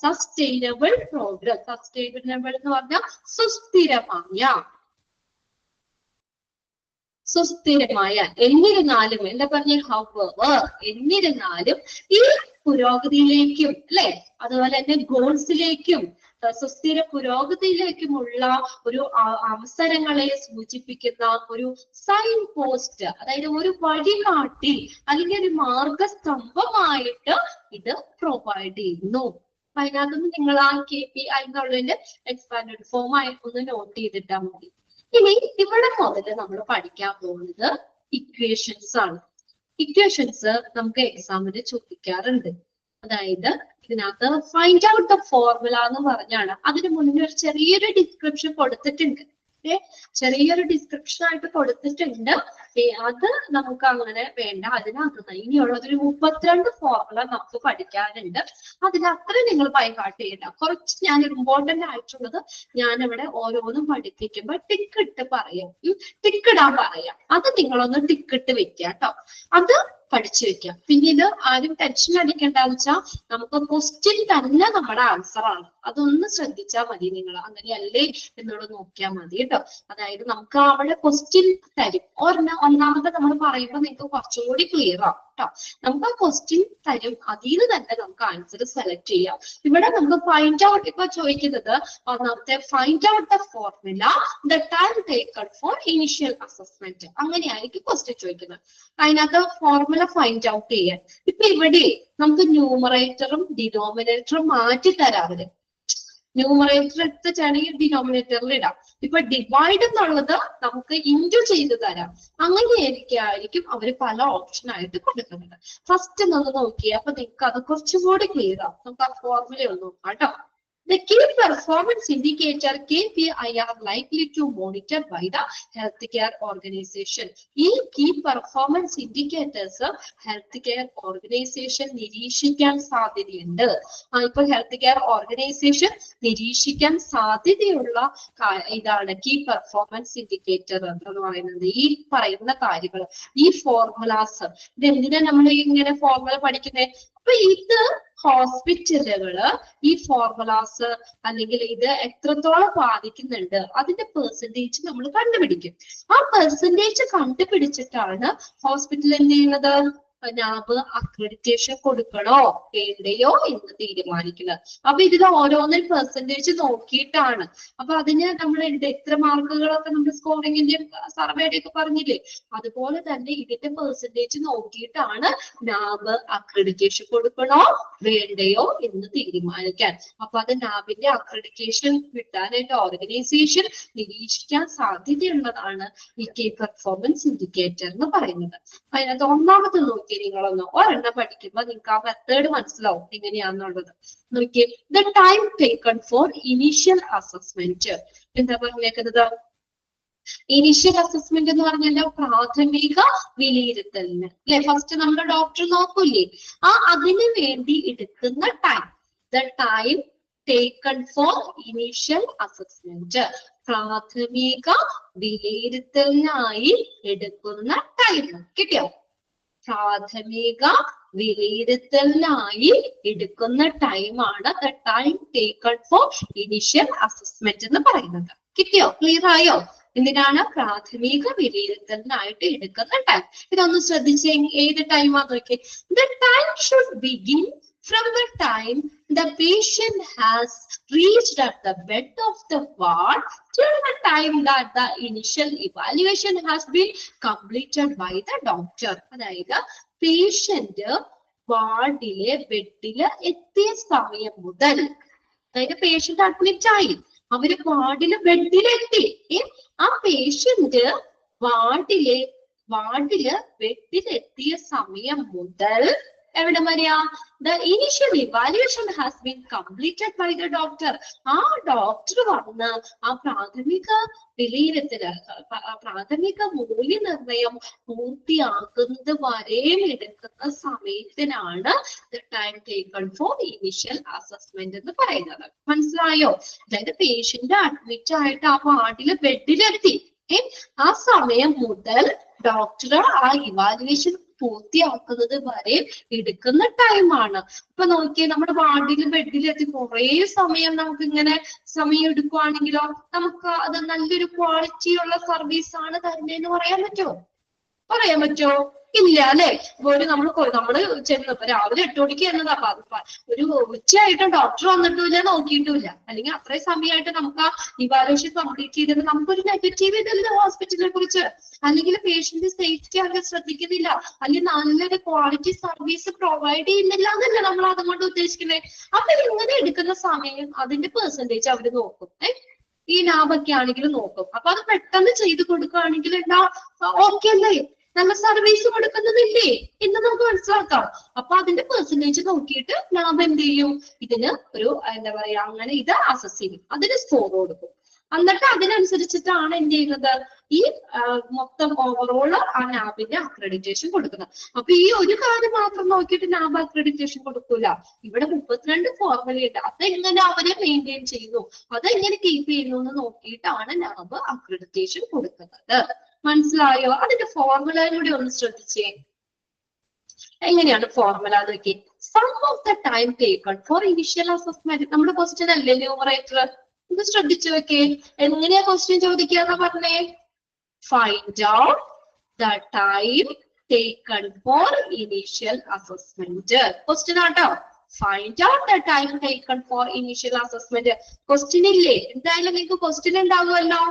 sustainable progress. Sustainable എന്ന് പറഞ്ഞാൽ സുസ്ഥിരമായ. എന്നിരുന്നാലും എന്താ പറഞ്ഞ? However, എന്നിരുന്നാലും ഈ പുരോഗതിയിലേക്കും അല്ലെ, അതുപോലെ തന്നെ ഗോൾസിലേക്കും സുസ്ഥിര പുരോഗതിയിലേക്കുമുള്ള ഒരു അവസരങ്ങളെ സൂചിപ്പിക്കുന്ന ഒരു സൈൻ പോസ്റ്റ്, അതായത് ഒരു വഴികാട്ടി അല്ലെങ്കിൽ ഒരു മാർഗസ്തംഭമായിട്ട് ഇത് പ്രൊവൈഡ് ചെയ്യുന്നു. അതിനകത്തുനിന്ന് നിങ്ങൾ ആ KPI എന്നുള്ളതിന്റെ എക്സ്പാൻഡഡ് ഫോം ആയി ഒന്ന് നോട്ട് ചെയ്തിട്ടാൽ മതി. ഇനി ഇവിടെ മുതൽ നമ്മൾ പഠിക്കാൻ പോകുന്നത് ഇക്വേഷൻസ് ആണ്. ഇക്വേഷൻസ് നമുക്ക് എക്സാമിന് ചോദിക്കാറുണ്ട്. അതായത് ഇതിനകത്ത് ഫൈൻഡ് ഔട്ട് ദ ഫോർമുല എന്ന് പറഞ്ഞാണ്. അതിന് മുന്നേ ഒരു ചെറിയൊരു ഡിസ്ക്രിപ്ഷൻ കൊടുത്തിട്ടുണ്ട്. ചെറിയൊരു ഡിസ്ക്രിപ്ഷൻ ആയിട്ട് കൊടുത്തിട്ടുണ്ട്. അത് നമുക്ക് അങ്ങനെ വേണ്ട. അതിനകത്ത് ഇനിയുള്ളതൊരു 32 ഫോർമുല നമുക്ക് പഠിക്കാനുണ്ട്. അതിനത്ര നിങ്ങൾ ബൈഹാർട്ട് ചെയ്യണ്ട. കുറച്ച് ഞാൻ ഇമ്പോർട്ടന്റ് ആയിട്ടുള്ളത് ഞാനിവിടെ ഓരോന്നും പഠിപ്പിക്കുമ്പോൾ ടിക്കിട്ട് പറയാം, ടിക്കിടാൻ പറയാം. അത് നിങ്ങളൊന്ന് ടിക്കിട്ട് വെക്കുക കേട്ടോ. അത് പഠിച്ചു വെക്കാം. പിന്നീട് ആരും ടെൻഷൻ അടിക്കേണ്ടെന്ന് വെച്ചാൽ നമുക്ക് ക്വസ്റ്റ്യൻ തന്നെ നമ്മുടെ ആൻസർ ആണ്. അതൊന്ന് ശ്രദ്ധിച്ചാൽ മതി. നിങ്ങൾ അങ്ങനെയല്ലേ എന്നുള്ളത് നോക്കിയാൽ മതി കേട്ടോ. അതായത് നമുക്ക് അവിടെ ക്വസ്റ്റ്യൻ തരും. ഒന്നാമത്തെ നമ്മൾ പറയുമ്പോൾ നിങ്ങൾക്ക് കുറച്ചുകൂടി ക്ലിയർ ആവും കേട്ടോ. നമുക്ക് ആ ക്വസ്റ്റ്യൻ തരും, അതിൽ നിന്ന് തന്നെ നമുക്ക് ആൻസർ സെലക്ട് ചെയ്യാം. ഇവിടെ നമുക്ക് ഫൈൻഡ് ഔട്ട് ഇപ്പൊ ചോദിക്കുന്നത് ഒന്നാമത്തെ find out the formula the time taken for initial assessment, അങ്ങനെയായിരിക്കും ക്വസ്റ്റ്യൻ ചോദിക്കുന്നത്. അതിനകത്ത് ഫോർമുല ഫൈൻഡ് ഔട്ട് ചെയ്യാൻ ഇപ്പൊ ഇവിടെ നമുക്ക് ന്യൂമറേറ്ററും ഡിനോമിനേറ്ററും മാറ്റി തരാവര്. ന്യൂമറേറ്റർ എടുത്തിട്ടാണെങ്കിൽ ഡിനോമിനേറ്ററിൽ ഇടാം. ഇപ്പൊ ഡിവൈഡ് എന്നുള്ളത് നമുക്ക് ഇൻറ്റു ചെയ്ത് തരാം. അങ്ങനെയായിരിക്കും അവര് പല ഓപ്ഷൻ ആയിട്ട് കൊടുക്കുന്നത്. ഫസ്റ്റ് നമ്മൾ നോക്കിയാൽ അപ്പൊ നിങ്ങൾക്ക് അത് കുറച്ചുകൂടി ക്ലിയർ ആവും. നമുക്ക് ആ ഫോർമുല ഒന്ന് നോക്കാം കേട്ടോ. The key performance indicator KPI are likely to monitor by the healthcare organization. ഈ key performance indicators healthcare organization നിരീക്ഷിക്കാൻ സാധ്യതയുണ്ട്. ഇപ്പൊ healthcare organization നിരീക്ഷിക്കാൻ സാധ്യതയുള്ള ഇതാണ് key performance indicator എന്ന് പറയുന്നത്. ഈ പറയുന്ന കാര്യങ്ങൾ, ഈ ഫോർമുലാസ്, ഇത് എന്തിനാ നമ്മൾ ഇങ്ങനെ ഫോർമുല പഠിക്കുന്നത്? അപ്പൊ ഇത് ഹോസ്പിറ്റലുകള് ഈ ഫോർമുലാസ് അല്ലെങ്കിൽ ഇത് എത്രത്തോളം ബാധിക്കുന്നുണ്ട് അതിന്റെ പെർസെന്റേജ് നമ്മൾ കണ്ടുപിടിക്കും. ആ പെർസെന്റേജ് കണ്ടുപിടിച്ചിട്ടാണ് ഹോസ്പിറ്റൽ എന്ത് ചെയ്യുന്നത്? നാബ് അക്രഡിറ്റേഷൻ കൊടുക്കണോ വേണ്ടയോ എന്ന് തീരുമാനിക്കുന്നത്. അപ്പൊ ഇതിൽ ഓരോന്നിൽ പെർസെന്റേജ് നോക്കിയിട്ടാണ്. അപ്പൊ അതിന് നമ്മൾ എത്ര മാർക്കുകളൊക്കെ നമ്മൾ സ്കോറിംഗിന്റെ സർവേയുടെ ഒക്കെ പറഞ്ഞില്ലേ, അതുപോലെ തന്നെ ഇതിന്റെ പെർസെന്റേജ് നോക്കിയിട്ടാണ് നാബ് അക്രഡിറ്റേഷൻ കൊടുക്കണോ വേണ്ടയോ എന്ന് തീരുമാനിക്കാൻ. അപ്പൊ അത് നാബിന്റെ അക്രഡിറ്റേഷൻ കിട്ടാനായിട്ട് ഓർഗനൈസേഷൻ നിരീക്ഷിക്കാൻ സാധ്യതയുള്ളതാണ് ഈ കീ പെർഫോമൻസ് ഇൻഡിക്കേറ്റർ എന്ന് പറയുന്നത്. അതിനകത്ത് ഒന്നാമത് നോക്കി നിങ്ങളൊന്ന് ഒരെണ്ണം പഠിക്കുമ്പോ നിങ്ങൾക്ക് ആ മെത്തേഡ് മനസ്സിലാവും എങ്ങനെയാന്നുള്ളത്. നോക്കിയേ, the time taken for initial assessment. എന്താ പറഞ്ഞേക്കുന്നത്? ഇനീഷ്യൽ അസസ്മെന്റ് എന്ന് പറഞ്ഞാൽ പ്രാഥമിക വിലയിരുത്തലിന് അല്ലെ. ഫസ്റ്റ് നമ്മുടെ ഡോക്ടർ നോക്കൂലേ, അതിനു വേണ്ടി എടുക്കുന്ന time, the time taken for initial assessment, പ്രാഥമിക വിലയിരുത്തലിനായി എടുക്കുന്ന ടൈം. കിട്ടിയോ? പ്രാഥമിക വിലയിരുത്തലിനായി എടുക്കുന്ന ടൈമാണ് the time taken for initial assessment എന്ന് പറയുന്നത്. കിട്ടിയോ? ക്ലിയർ ആയോ? എന്തിനാണ്? പ്രാഥമിക വിലയിരുത്തലിനായിട്ട് എടുക്കുന്ന ടൈം. ഇതൊന്ന് ശ്രദ്ധിച്ചേ, ഏത് ടൈമാന്ന് നോക്കിയേ. The time should begin from the time the patient has reached at the bed of the ward till the time that the initial evaluation has been completed by the doctor. അതായത് patient വാർഡിലെ ബെഡില് എത്തിയ സമയം മുതൽ, അതായത് patient admit ആയി, അവര് വാർഡില് ബെഡിലെത്തി, ആ patient വാർഡില് ബെഡിലെത്തിയ സമയം മുതൽ എവിടെ വരെയാ? The initial evaluation has been completed by the doctor. ആ ഡോക്ടർ വന്ന് ആ പ്രാഥമിക വിലയിരുത്തല്, പ്രാഥമിക മൂല്യനിർണയം പൂർത്തിയാക്കുന്നത് വരെയും എടുക്കുന്ന സമയത്തിനാണ് the time taken for initial assessment എന്ന് പറയുന്നത്. മനസ്സിലായോ? അതായത് പേഷ്യന്റ് അഡ്മിറ്റ് ആയിട്ട് ആ വാർഡില് ബെഡിലെത്തി, ആ സമയം മുതൽ ഡോക്ടർ ആ ഇവാലുവേഷൻ പൂർത്തിയാക്കുന്നത് വരെ എടുക്കുന്ന ടൈമാണ്. ഇപ്പൊ നോക്കിയേ, നമ്മുടെ വാർഡിൽ ബെഡിലെത്തി കുറെ സമയം നമുക്ക് ഇങ്ങനെ സമയം എടുക്കുവാണെങ്കിലോ നമുക്ക് അത് നല്ലൊരു ക്വാളിറ്റിയുള്ള സർവീസ് ആണ് തരുന്നതെന്ന് പറയാൻ പറ്റുമോ? ഇല്ല അല്ലെ. ഒരു നമ്മള് ചെന്നപ്പോ രാവിലെ 8 മണിക്ക് എന്നതാ, ഒരു ഉച്ചയായിട്ടും ഡോക്ടർ വന്നിട്ടുമില്ല, നോക്കിയിട്ടുമില്ല, അല്ലെങ്കിൽ അത്രയും സമയമായിട്ട് നമുക്ക് ആ ഇവാലുവേഷൻ കംപ്ലീറ്റ് ചെയ്തിട്ട് നമുക്കൊരു നെഗറ്റീവ് ഇതല്ല ഹോസ്പിറ്റലിനെ കുറിച്ച്, അല്ലെങ്കിൽ പേഷ്യന്റ് സേഫ്റ്റി അങ്ങനെ ശ്രദ്ധിക്കുന്നില്ല, അല്ലെങ്കിൽ നല്ലൊരു ക്വാളിറ്റി സർവീസ് പ്രൊവൈഡ് ചെയ്യുന്നില്ല എന്നല്ല നമ്മൾ അതുകൊണ്ട് ഉദ്ദേശിക്കുന്നത്. അപ്പൊ ഇങ്ങനെ എടുക്കുന്ന സമയം അതിന്റെ പെർസെന്റേജ് അവര് നോക്കും. ഈ ലാഭൊക്കെ ആണെങ്കിലും നോക്കും. അപ്പൊ അത് പെട്ടെന്ന് ചെയ്ത് കൊടുക്കുകയാണെങ്കിൽ എന്താ ഓക്കെ അല്ലേ? നല്ല സർവീസ് കൊടുക്കുന്നതില്ലേ എന്ന് നമുക്ക് മനസ്സിലാക്കാം. അപ്പൊ അതിന്റെ പെർസെന്റേജ് നോക്കിയിട്ട് നാം എന്ത് ചെയ്യും, ഇതിന് ഒരു എന്താ പറയാ അങ്ങനെ ഇത് അസസ് ചെയ്യും, അതിന് സ്കോർ കൊടുക്കും. എന്നിട്ട് അതിനനുസരിച്ചിട്ടാണ് എന്ത് ചെയ്യുന്നത്, ഈ മൊത്തം ഓവറോൾ ആ നാബിന്റെ അക്രഡിറ്റേഷൻ കൊടുക്കുന്നത്. അപ്പൊ ഈ ഒരു കാര്യം മാത്രം നോക്കിയിട്ട് നാബ് അക്രഡിറ്റേഷൻ കൊടുക്കൂല. ഇവിടെ 32 ഫോർമുലയുണ്ട്, അതെങ്ങനെ അവരെ മെയിൻറ്റെയിൻ ചെയ്യുന്നു, അതെങ്ങനെ കീപ്പ് ചെയ്യുന്നു എന്ന് നോക്കിയിട്ടാണ് നാബ് അക്രഡിറ്റേഷൻ കൊടുക്കുന്നത്. മനസ്സിലായോ? അതിന്റെ ഫോർമുല കൂടി ഒന്ന് ശ്രദ്ധിച്ചേ. എങ്ങനെയാണ് ഫോർമുല നോക്കി, sum of the time taken for initial assessment. നമ്മുടെ ക്വസ്റ്റ്യൻ അല്ലേ ന്യൂമറേറ്റർ, ഇത് ശ്രദ്ധിച്ചു വെക്കേ. എങ്ങനെയാ ക്വസ്റ്റ്യൻ ചോദിക്കാന്ന് പറഞ്ഞേ, find out the time taken for initial assessment. Question ആട്ടോ, find out the time taken for initial assessment. Question ഇല്ലേ, എന്തായാലും നിങ്ങൾക്ക് ക്വസ്റ്റ്യൻ ഉണ്ടാവുമല്ലോ.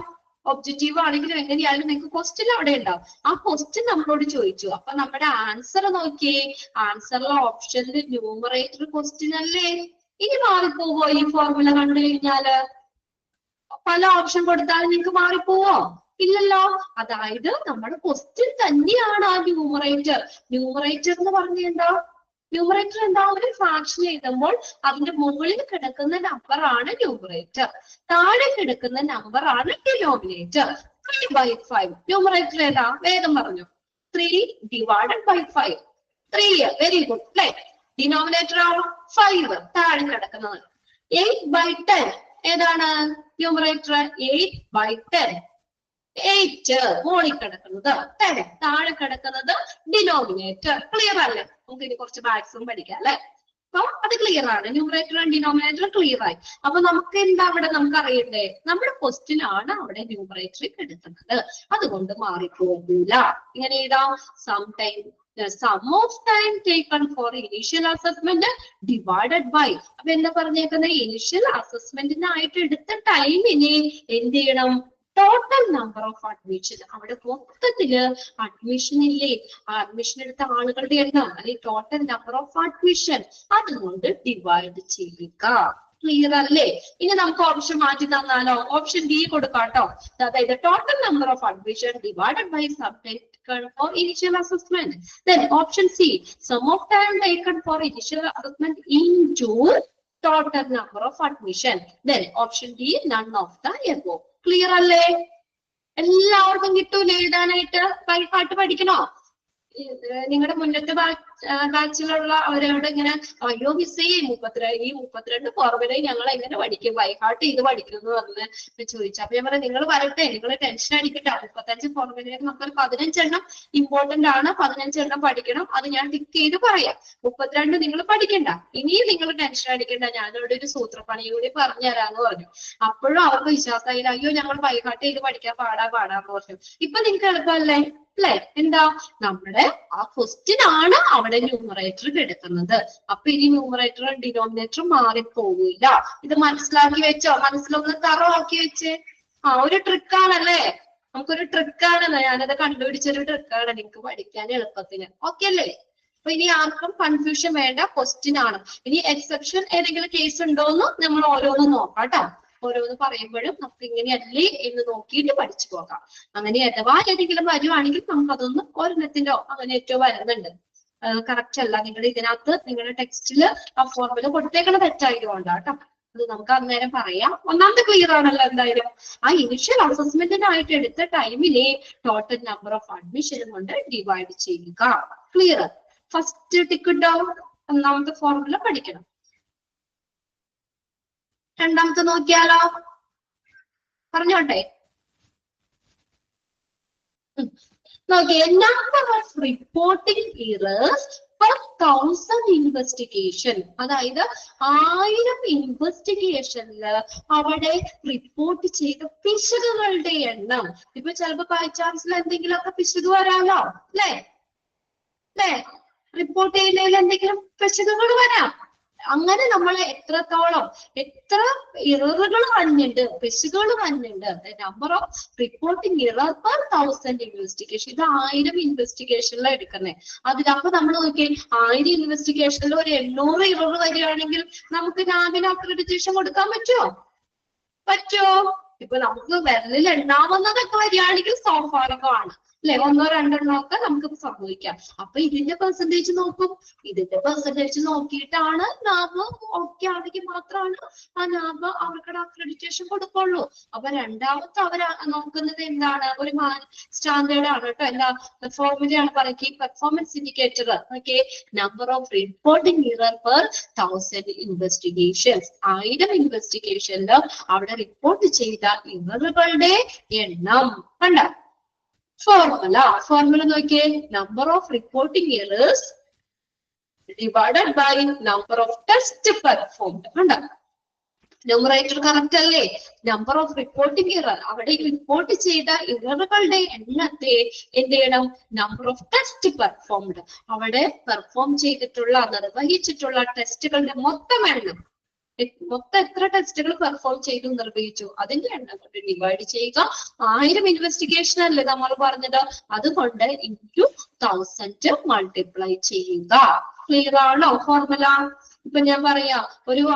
ഒബ്ജക്റ്റീവ് ആണെങ്കിലും എങ്ങനെയായാലും നിങ്ങൾക്ക് ക്വസ്റ്റ്യൻ അവിടെ ഉണ്ടാവും. ആ ക്വസ്റ്റ്യൻ നമ്മളോട് ചോദിച്ചു, അപ്പൊ നമ്മുടെ ആൻസർ നോക്കിയേ. ആൻസറിലെ ഓപ്ഷനിൽ ന്യൂമറേറ്റർ ക്വസ്റ്റ്യൻ അല്ലേ. ഇനി മാറിപ്പോവോ ഈ ഫോർമുല കണ്ടു കഴിഞ്ഞാല്? പല ഓപ്ഷൻ കൊടുത്താൽ നിങ്ങൾക്ക് മാറിപ്പോവോ? ഇല്ലല്ലോ. അതായത് നമ്മുടെ ക്വസ്റ്റ്യൻ തന്നെയാണ് ആ ന്യൂമറേറ്റർ. ന്യൂമറേറ്റർ എന്ന് പറഞ്ഞ എന്താ, ന്യൂമറേറ്റർ എന്താ, ഒരു ഫ്രാക്ഷൻ എഴുതുമ്പോൾ അതിന്റെ മുകളിൽ കിടക്കുന്ന നമ്പർ ആണ് ന്യൂമറേറ്റർ, താഴെ കിടക്കുന്ന നമ്പർ ആണ് ഡിനോമിനേറ്റർ. 3/5 ന്യൂമറേറ്റർ ഏതാ, വേഗം പറഞ്ഞു. 3 ഡിവൈഡഡ് ബൈ 5. 3, വെരി ഗുഡ് അല്ലെ. ഡിനോമിനേറ്റർ ആണോ 5, താഴെ കിടക്കുന്നത്. 8/10 ഏതാണ് ന്യൂമറേറ്റർ, 8/10. 8 മുകളിൽ കിടക്കുന്നത്, 10 താഴെ കിടക്കുന്നത് ഡിനോമിനേറ്റർ. ക്ലിയർ അല്ലേ? നമുക്ക് ഇനി കുറച്ച് മാത്സും പഠിക്കാം അല്ലെ. അപ്പൊ അത് ക്ലിയർ ആണ്, ന്യൂമറേറ്റർ ആൻഡ് ഡിനോമിനേറ്റർ ക്ലിയർ ആയി. അപ്പൊ നമുക്ക് എന്താ അവിടെ നമുക്ക് അറിയണ്ടേ, നമ്മുടെ ക്വസ്റ്റ്യൻ ആണ് അവിടെ ന്യൂമറേറ്ററിൽ കിടക്കുന്നത്, അതുകൊണ്ട് മാറിപ്പോകൂല. ഇങ്ങനെ എഴുതാം, sum of time taken for initial assessment divided by. അപ്പൊ എന്താ പറഞ്ഞേക്കുന്നത്, ഇനീഷ്യൽ അസസ്മെന്റിനായിട്ട് എടുത്ത ടൈമിനെ എന്ത് ചെയ്യണം, ടോട്ടൽ നമ്പർ ഓഫ് അഡ്മിഷൻ. അവിടെ മൊത്തത്തില് അഡ്മിഷൻ ഇല്ലേ, ആ അഡ്മിഷൻ എടുത്ത ആളുകളുടെ എണ്ണം അല്ലെങ്കിൽ ടോട്ടൽ നമ്പർ ഓഫ് അഡ്മിഷൻ, അതുകൊണ്ട് ഡിവൈഡ് ചെയ്യുക. ക്ലിയർ അല്ലേ? ഇനി നമുക്ക് ഓപ്ഷൻ മാറ്റി തന്നാലോ, ഓപ്ഷൻ ഡി കൊടുക്കാട്ടോ. അതായത് total number of admission divided by sum taken for initial assessment. Then option C, sum of time taken for initial assessment into total number of admission. Then option D, none of the above. Clear അല്ലേ? എല്ലാവർക്കും കിട്ടൂലേ എഴുതാനായിട്ട്? പാട്ട് പഠിക്കണോ? നിങ്ങളുടെ മുന്നത്തെ ബാച്ചിലുള്ള അവരോട് ഇങ്ങനെ, അയ്യോ മിസ് ഈ 32 ഫോർമുല ഞങ്ങൾ എങ്ങനെ പഠിക്കും, ബൈഹാർട്ട് ചെയ്ത് പഠിക്കും എന്ന് പറഞ്ഞ് ചോദിച്ചു. അപ്പൊ ഞാൻ പറയാം, നിങ്ങൾ വരട്ടെ, നിങ്ങൾ ടെൻഷൻ അടിക്കട്ടെ. 35 ഫോർമുലയിൽ നമുക്കൊരു 15 എണ്ണം ഇമ്പോർട്ടന്റ് ആണ്, 15 എണ്ണം പഠിക്കണം. അത് ഞാൻ ടിക്ക് ചെയ്ത് പറയാം. 32 നിങ്ങൾ പഠിക്കണ്ട, ഇനിയും നിങ്ങൾ ടെൻഷൻ അടിക്കണ്ട, ഞാനവിടെ ഒരു സൂത്രപ്പണി കൂടി പറഞ്ഞു തരാന്ന് പറഞ്ഞു. അപ്പോഴും അവർക്ക് വിശ്വാസമായില്ല, അയ്യോ ഞങ്ങൾ ബൈഹാർട്ട് ചെയ്ത് പഠിക്കാൻ പാടാന്ന് പറഞ്ഞു. ഇപ്പൊ നിങ്ങൾക്ക് എളുപ്പമല്ലേ അല്ലെ? എന്താ, നമ്മുടെ ആ ക്വസ്റ്റ്യൻ ആണ് അവിടെ ന്യൂമറേറ്റർ കിടക്കുന്നത്. അപ്പൊ ഇനി ന്യൂമറേറ്ററും ഡിനോമിനേറ്ററും മാറിപ്പോവില്ല. ഇത് മനസ്സിലാക്കി വെച്ചോ, മനസ്സിലൊന്ന് തറവാക്കി വെച്ച്. ഒരു ട്രിക്കാണല്ലേ, നമുക്കൊരു ട്രിക്കാണ്, ഞാനത് കണ്ടുപിടിച്ചൊരു ട്രിക്കാണ് നിങ്ങൾക്ക് പഠിക്കാൻ എളുപ്പത്തിന്. ഓക്കെ അല്ലേ? അപ്പൊ ഇനി ആർക്കും കൺഫ്യൂഷൻ വേണ്ട, ക്വസ്റ്റ്യൻ ആണ്. ഇനി എക്സെപ്ഷൻ ഏതെങ്കിലും കേസ് ഉണ്ടോന്ന് നമ്മൾ ഓരോന്നും നോക്കാം കേട്ടോ. ഓരോന്ന് പറയുമ്പോഴും നമുക്ക് ഇങ്ങനെയല്ലേ എന്ന് നോക്കിയിട്ട് പഠിച്ചു പോകാം. അങ്ങനെ അഥവാ ഏതെങ്കിലും വരുവാണെങ്കിൽ നമുക്ക് അതൊന്ന് ഒരെണ്ണത്തിലോ അങ്ങനെ ഏറ്റവും വരുന്നുണ്ട്, കറക്റ്റ് അല്ല, നിങ്ങളുടെ ഇതിനകത്ത് നിങ്ങളുടെ ടെക്സ്റ്റില് ആ ഫോർമുല കൊടുത്തേക്കണ തെറ്റായതുകൊണ്ടാണ് കേട്ടോ. അത് നമുക്ക് അന്നേരം പറയാം. ഒന്നാമത്തെ ക്ലിയർ ആണല്ലോ എന്തായാലും. ആ ഇനിഷ്യൽ അസസ്മെന്റിനായിട്ട് എടുത്ത ടൈമിനെ ടോട്ടൽ നമ്പർ ഓഫ് അഡ്മിഷനും കൊണ്ട് ഡിവൈഡ് ചെയ്യുക. ക്ലിയർ? ഫസ്റ്റ് ടിക്ക് ഡൗൺ, ഒന്നാമത്തെ ഫോർമുല പഠിക്കണം. രണ്ടാമത്തെ നോക്കിയാലോ, പറഞ്ഞോട്ടെ. നോക്കിയേ, number of reporting errors per 1000 investigation. അതായത് 1000 ഇൻവെസ്റ്റിഗേഷനില് അവിടെ റിപ്പോർട്ട് ചെയ്ത പിശകുകളുടെ എണ്ണം. ഇപ്പൊ ചിലപ്പോ ബൈ ചാൻസിൽ എന്തെങ്കിലുമൊക്കെ പിശക് വരാമല്ലോ അല്ലേ? റിപ്പോർട്ട് ചെയ്യുന്നതിൽ എന്തെങ്കിലും പിശകുകൾ വരാം. അങ്ങനെ നമ്മൾ എത്ര ഇററുകൾ വന്നിട്ടുണ്ട്, പിശകുകൾ വന്നിട്ടുണ്ട്. Number of reporting error per 1000 investigation. ഇത് 1000 ഇൻവെസ്റ്റിഗേഷനിലാണ് എടുക്കുന്നത്. അതിലപ്പോ നമ്മൾ നോക്കിയേ, 1000 ഇൻവെസ്റ്റിഗേഷനിൽ ഒരു 800 ഇറർ വരികയാണെങ്കിൽ നമുക്ക് നാബിന് അക്രഡിറ്റേഷൻ കൊടുക്കാൻ പറ്റുമോ? ഇപ്പൊ നമുക്ക് വിരലിൽ എണ്ണാവുന്നതൊക്കെ വരികയാണെങ്കിൽ സ്വാഭാവികമാണ് അല്ലെ? ഒന്നോ രണ്ടെണ്ണോ ഒക്കെ നമുക്ക് സംഭവിക്കാം. അപ്പൊ ഇതിന്റെ പെർസെന്റേജ് നോക്കും. ഇതിന്റെ പെർസെന്റേജ് നോക്കിയിട്ടാണ് ലാബ് ഓക്കെ ആണെങ്കിൽ മാത്രമാണ് ആ ലാബ് അവർക്ക് അക്രഡിറ്റേഷൻ കൊടുക്കുള്ളൂ. അപ്പൊ രണ്ടാമത്തെ അവർ നോക്കുന്നത് എന്താണ്? ഒരു സ്റ്റാൻഡേർഡ് ആണ് കേട്ടോ. എന്താ ഫോർമുലയാണ് പറയുക, performance indicator. Okay, number of reporting error per 1000 investigations. 1000 ഇൻവെസ്റ്റിഗേഷനിൽ അവിടെ റിപ്പോർട്ട് ചെയ്ത ഇററുകളുടെ എണ്ണം. കണ്ട ഫോർമുല നോക്കിയേ, number of reporting errors divided by number of test performed. കണ്ട ന്യൂമറേറ്റർ കറക്റ്റ് അല്ലേ? നമ്പർ ഓഫ് റിപ്പോർട്ടിംഗ് ഇറർ, അവിടെ റിപ്പോർട്ട് ചെയ്ത ഇററുകളുടെ എണ്ണത്തെ എന്ത് ചെയ്യണം? നമ്പർ ഓഫ് ടെസ്റ്റ് പെർഫോംഡ്, അവിടെ പെർഫോം ചെയ്തിട്ടുള്ള നിർവഹിച്ചിട്ടുള്ള ടെസ്റ്റുകളുടെ മൊത്തം എണ്ണം, മൊത്തം എത്ര ടെസ്റ്റുകൾ പെർഫോം ചെയ്തു നിർവഹിച്ചു അതിന്റെ എണ്ണം കൊണ്ട് ഡിവൈഡ് ചെയ്യുക. 1000 ഇൻവെസ്റ്റിഗേഷൻ അല്ലേ നമ്മൾ പറഞ്ഞത്, അതുകൊണ്ട് ഇൻറ്റു 1000 മൾട്ടിപ്ലൈ ചെയ്യുക. ക്ലിയർ ആണോ ഫോർമുല? ഇപ്പൊ ഞാൻ പറയാ,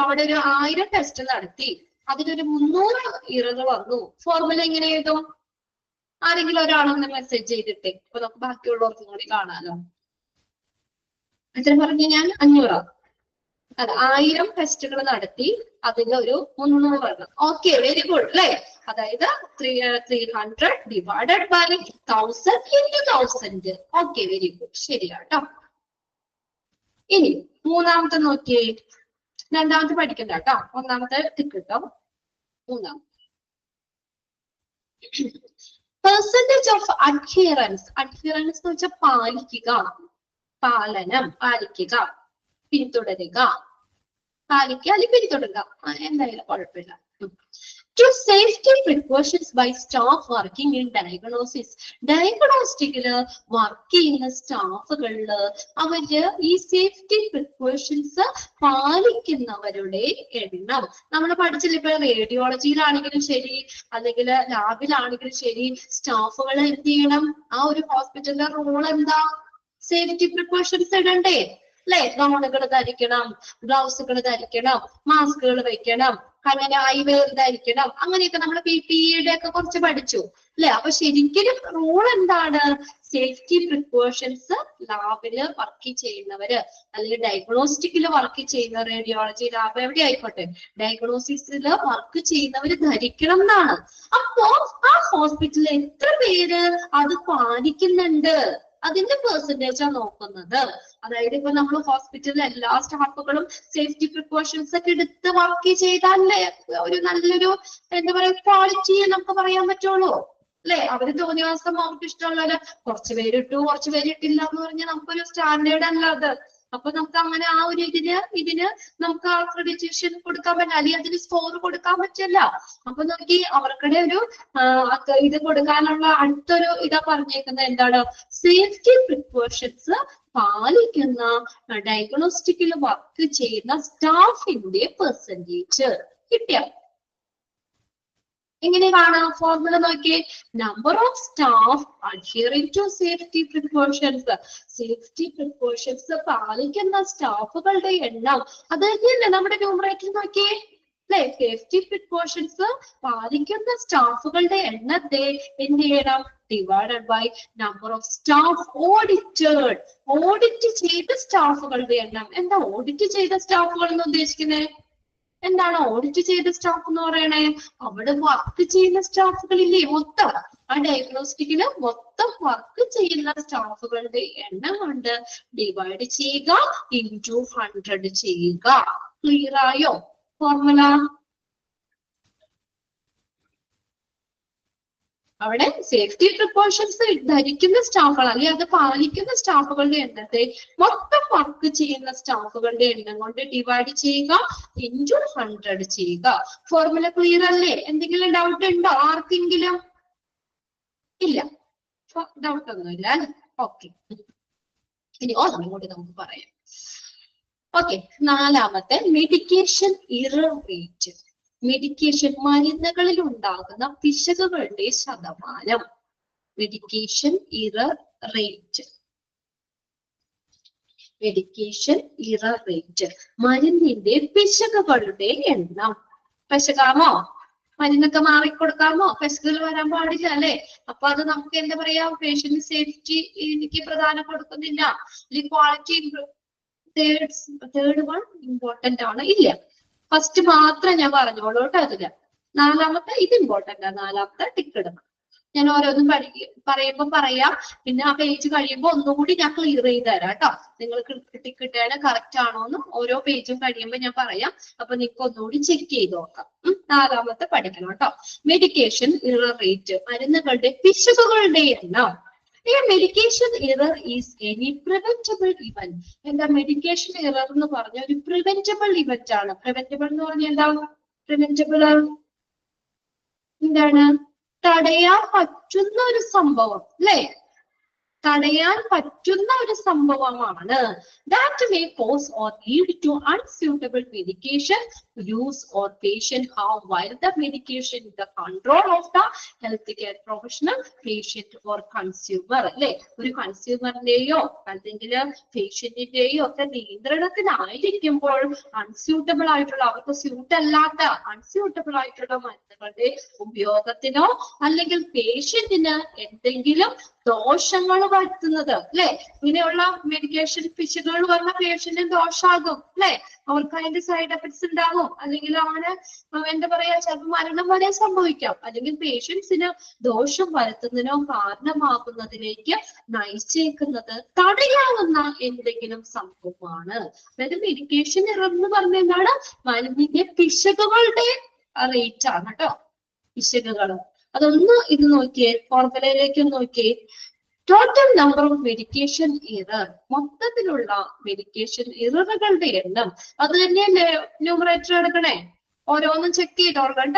അവിടെ ഒരു 1000 ടെസ്റ്റ് നടത്തി, അതിലൊരു 300 ഇറർ വന്നു. ഫോർമുല എങ്ങനെ എഴുതും? ആരെങ്കിലും ഒരാളൊന്ന് മെസ്സേജ് ചെയ്തിട്ടേ, അപ്പൊ നമുക്ക് ബാക്കിയുള്ളവർക്കും കൂടി കാണാലോ. എത്ര പറഞ്ഞു ഞാൻ? 500. അത് 1000 ടെസ്റ്റുകൾ നടത്തി, അതിൽ ഒരു 300 എണ്ണം. ഓക്കെ, വെരി ഗുഡ് അല്ലെ? അതായത് 300 ഡിവൈഡഡ് ബൈ 1000 into 1000. ഓക്കെ, വെരി ഗുഡ്, ശരിയാട്ടോ. ഇനി മൂന്നാമത്തെ നോക്കിയേ, രണ്ടാമത്തെ പഠിക്കണ്ട കേട്ടോ, ഒന്നാമത്തെ ടിക്ക് കേട്ടോ. മൂന്നാമത്തെ പെർസെന്റേജ് ഓഫ് അഡ്ഹിയറൻസ്. അഡ്ഹിയറൻസ് എന്ന് വെച്ചാൽ പാലിക്കുക, പാലനം, പാലിക്കുക, പിന്തുടരുക, പാലിക്കുക അല്ലെങ്കിൽ പിന്തുടരുക, എന്തായാലും കുഴപ്പമില്ല. To safety precautions by staff working in diagnosis. ഡയഗ്നോസ്റ്റിക്കില് വർക്ക് ചെയ്യുന്ന സ്റ്റാഫുകളില് അവര് ഈ സേഫ്റ്റി പ്രിക്കോഷൻസ് പാലിക്കുന്നവരുടെ എണ്ണം നമ്മൾ പഠിച്ചില്ല. ഇപ്പൊ റേഡിയോളജിയിലാണെങ്കിലും ശരി, അല്ലെങ്കിൽ ലാബിലാണെങ്കിലും ശരി, സ്റ്റാഫുകൾ എന്ത് ചെയ്യണം? ആ ഒരു ഹോസ്പിറ്റലിലെ റൂൾ എന്താ? സേഫ്റ്റി പ്രിക്കോഷൻസ് ഇടണ്ടേ അല്ലെ? ഗൗണുകൾ ധരിക്കണം, ഗ്ലൗസുകൾ ധരിക്കണം, മാസ്കുകൾ വെക്കണം, അങ്ങനെ ഐവെയർ ധരിക്കണം, അങ്ങനെയൊക്കെ നമ്മൾ PPE ഒക്കെ കുറച്ച് പഠിച്ചു അല്ലെ? അപ്പൊ ശരിക്കും റൂൾ എന്താണ്? സേഫ്റ്റി പ്രിക്കോഷൻസ് ലാബില് വർക്ക് ചെയ്യുന്നവര് അല്ലെങ്കിൽ ഡയഗ്നോസ്റ്റിക്കില് വർക്ക് ചെയ്യുന്ന, റേഡിയോളജി ലാബ് എവിടെ ആയിക്കോട്ടെ, ഡയഗ്നോസിസില് വർക്ക് ചെയ്യുന്നവര് ധരിക്കണം എന്നാണ്. അപ്പോ ആ ഹോസ്പിറ്റലിൽ എത്ര പേര് അത് പാലിക്കുന്നുണ്ട് അതിന്റെ പെർസെന്റേജാണ് നോക്കുന്നത്. അതായത് ഇപ്പൊ നമ്മൾ ഹോസ്പിറ്റലിലെ എല്ലാ സ്റ്റാഫുകളും സേഫ്റ്റി പ്രിക്കോഷൻസ് ഒക്കെ എടുത്ത് വർക്ക് ചെയ്താലേ ഒരു നല്ലൊരു എന്താ പറയാ ക്വാളിറ്റി നമുക്ക് പറയാൻ പറ്റുള്ളൂ അല്ലെ? അവര് തോന്നിയ ദിവസം അവർക്ക് ഇഷ്ടമുള്ള കുറച്ച് പേരിട്ടു കുറച്ച് പേരിട്ടില്ല എന്ന് പറഞ്ഞാൽ നമുക്കൊരു സ്റ്റാൻഡേർഡ് അല്ല അത്. അപ്പൊ നമുക്ക് അങ്ങനെ ആ ഒരു ഇതിന് നമുക്ക് അക്രഡിറ്റേഷൻ കൊടുക്കാൻ പറ്റില്ല, അല്ലെങ്കിൽ അതിന് സ്കോർ കൊടുക്കാൻ പറ്റില്ല. അപ്പൊ നോക്കി അവർക്കിടെ ഒരു ഇത് കൊടുക്കാനുള്ള അടുത്തൊരു ഇതാ പറഞ്ഞേക്കുന്നത് എന്താണ്? സേഫ്റ്റി പ്രിക്കോഷൻസ് പാലിക്കുന്ന ഡയഗ്നോസ്റ്റിക്കിൽ വർക്ക് ചെയ്യുന്ന സ്റ്റാഫിന്റെ പെർസെന്റേജ് കിട്ടിയ എങ്ങനെ കാണാം? ഫോർമുല നോക്കിയേ, number of staff adhering to safety precautions. Safety precautions പാലിക്കുന്ന സ്റ്റാഫുകളുടെ എണ്ണം, അത് തന്നെയല്ലേ നമ്മുടെ ന്യൂമറേറ്റർ നോക്കിയേ അല്ലെ? സേഫ്റ്റി പ്രിക്കോഷൻസ് പാലിക്കുന്ന സ്റ്റാഫുകളുടെ എണ്ണത്തെ എന്ത് ചെയ്യണം? Divided by number of staff audited. Audit ചെയ്ത സ്റ്റാഫുകളുടെ എണ്ണം. എന്താ ഓഡിറ്റ് ചെയ്ത സ്റ്റാഫുകൾ എന്ന് ഉദ്ദേശിക്കുന്നത്? എന്താണ് ഓഡിറ്റ് ചെയ്ത സ്റ്റാഫ് എന്ന് പറയണേ? അവിടെ വർക്ക് ചെയ്യുന്ന സ്റ്റാഫുകളില്ലേ മൊത്തം, ആ ഡയഗ്നോസ്റ്റിക്കില് മൊത്തം വർക്ക് ചെയ്യുന്ന സ്റ്റാഫുകളുടെ എണ്ണം കൊണ്ട് ഡിവൈഡ് ചെയ്യുക, ഇൻറ്റു 100 ചെയ്യുക. ക്ലിയർ ആയോ ഫോർമുല? അവിടെ സേഫ്റ്റി പ്രിക്കോഷൻസ് ധരിക്കുന്ന സ്റ്റാഫുകൾ അല്ലെങ്കിൽ അത് പാലിക്കുന്ന സ്റ്റാഫുകളുടെ എണ്ണത്തെ മൊത്തം വർക്ക് ചെയ്യുന്ന സ്റ്റാഫുകളുടെ എണ്ണം കൊണ്ട് ഡിവൈഡ് ചെയ്യുക, ഇൻറ്റു 100 ചെയ്യുക. ഫോർമുല ക്ലിയർ അല്ലേ? എന്തെങ്കിലും ഡൗട്ട് ഉണ്ടോ ആർക്കെങ്കിലും? ഇല്ല, ഡൗട്ട് ഒന്നുമില്ല അല്ലെ? ഓക്കെ, ഇനി ഒന്നും കൂടി നമുക്ക് പറയാം. ഓക്കെ, നാലാമത്തെ മെഡിക്കേഷൻ ഇറർ റേറ്റ്. മെഡിക്കേഷൻ മരുന്നുകളിൽ ഉണ്ടാകുന്ന പിശകുകളുടെ ശതമാനം. Medication error rate. Medication error rate, മരുന്നിന്റെ പിശകുകളുടെ എണ്ണം. പിശകാമോ? മരുന്നൊക്കെ മാറിക്കൊടുക്കാമോ? പെസ്കുകൾ വരാൻ പാടില്ല അല്ലെ? അപ്പൊ അത് നമുക്ക് എന്താ പറയാ, പേഷ്യന്റ് സേഫ്റ്റി എനിക്ക് പ്രധാനം കൊടുക്കുന്നില്ല, അല്ലെങ്കിൽ ക്വാളിറ്റി തേർഡ് വൺ ഇമ്പോർട്ടന്റ് ആണ് ഇല്ല. ഫസ്റ്റ് മാത്രം ഞാൻ പറഞ്ഞോളൂ കേട്ടോ. അതില് നാലാമത്തെ ഇത് ഇമ്പോർട്ടന്റ് ആണ്, നാലാമത്തെ ടിക്ക് ഇടണം. ഞാൻ ഓരോന്നും പറയുമ്പോൾ പറയാം, പിന്നെ ആ പേജ് കഴിയുമ്പോൾ ഒന്നുകൂടി ഞാൻ ക്ലിയർ ചെയ്ത് തരാം കേട്ടോ. നിങ്ങൾക്ക് ടിക്ക് ഇട്ടാണ് കറക്റ്റ് ആണോ എന്ന് ഓരോ പേജും കഴിയുമ്പോൾ ഞാൻ പറയാം. അപ്പൊ നിങ്ങൾക്ക് ഒന്നുകൂടി ചെക്ക് ചെയ്ത് നോക്കാം. നാലാമത്തെ പഠിക്കണം കേട്ടോ. മെഡിക്കേഷൻ ഇറർ റേറ്റ്, മരുന്നുകളുടെ പിശകുകളുടെ എണ്ണം. Medication error is any preventable event. എന്താ മെഡിക്കേഷൻ ഇറർ എന്ന് പറഞ്ഞ ഒരു പ്രിവെന്റബിൾ ഇവന്റ് ആണ്. പ്രിവെന്റബിൾ എന്ന് പറഞ്ഞാൽ എന്താ? പ്രിവെന്റബിൾ എന്താണ്? തടയാൻ പറ്റുന്ന ഒരു സംഭവം അല്ലെ? തടയാൻ പറ്റുന്ന ഒരു സംഭവമാണ്. That may cause or lead to unsuitable medication use or patient harm while the medication is the control of the healthcare professional, patient or consumer. അല്ലെ? ഒരു കൺസ്യൂമറിന്റെയോ അല്ലെങ്കിൽ പേഷ്യന്റിന്റെയോ ഒക്കെ നിയന്ത്രണത്തിനായിരിക്കുമ്പോൾ അൺസ്യൂട്ടബിൾ ആയിട്ടുള്ള, അവർക്ക് സ്യൂട്ട് അല്ലാത്ത അൺസ്യൂട്ടബിൾ ആയിട്ടുള്ള മരുന്നുകളുടെ ഉപയോഗത്തിനോ അല്ലെങ്കിൽ പേഷ്യന്റിന് എന്തെങ്കിലും ദോഷങ്ങൾ വരുത്തുന്നത് അല്ലെ? ഇങ്ങനെയുള്ള മെഡിക്കേഷൻ പിശകുകൾ വന്ന പേഷ്യന്റിന് ദോഷാകും അല്ലെ? അവർക്ക് അതിന്റെ സൈഡ് എഫക്ട്സ് ഉണ്ടാകും, അല്ലെങ്കിൽ അങ്ങനെ എന്താ പറയാ, ചിലപ്പോൾ മരണം വരെ സംഭവിക്കാം, അല്ലെങ്കിൽ പേഷ്യൻസിന് ദോഷം വരുത്തുന്നതിനോ കാരണമാകുന്നതിലേക്ക് നയിച്ചേക്കുന്നത് തടയാവുന്ന എന്തെങ്കിലും സംഭവമാണ്. അതായത് മെഡിക്കേഷൻ ഇറർ എന്ന് പറഞ്ഞ എന്താണ്? മരുന്നിന്റെ പിശകുകളുടെ റേറ്റ് ആണ് കേട്ടോ. പിശകുകൾ അതൊന്ന് ഇത് നോക്കിയേ, ഫോർമുലയിലേക്ക് നോക്കിയേ. Total number of medication error, മൊത്തത്തിലുള്ള മെഡിക്കേഷൻ ഇററുകളുടെ എണ്ണം. അത് തന്നെയല്ലേ ന്യൂമറേറ്റർ എടുക്കണേ? ഓരോന്നും ചെക്ക് ചെയ്തോളണ്ട.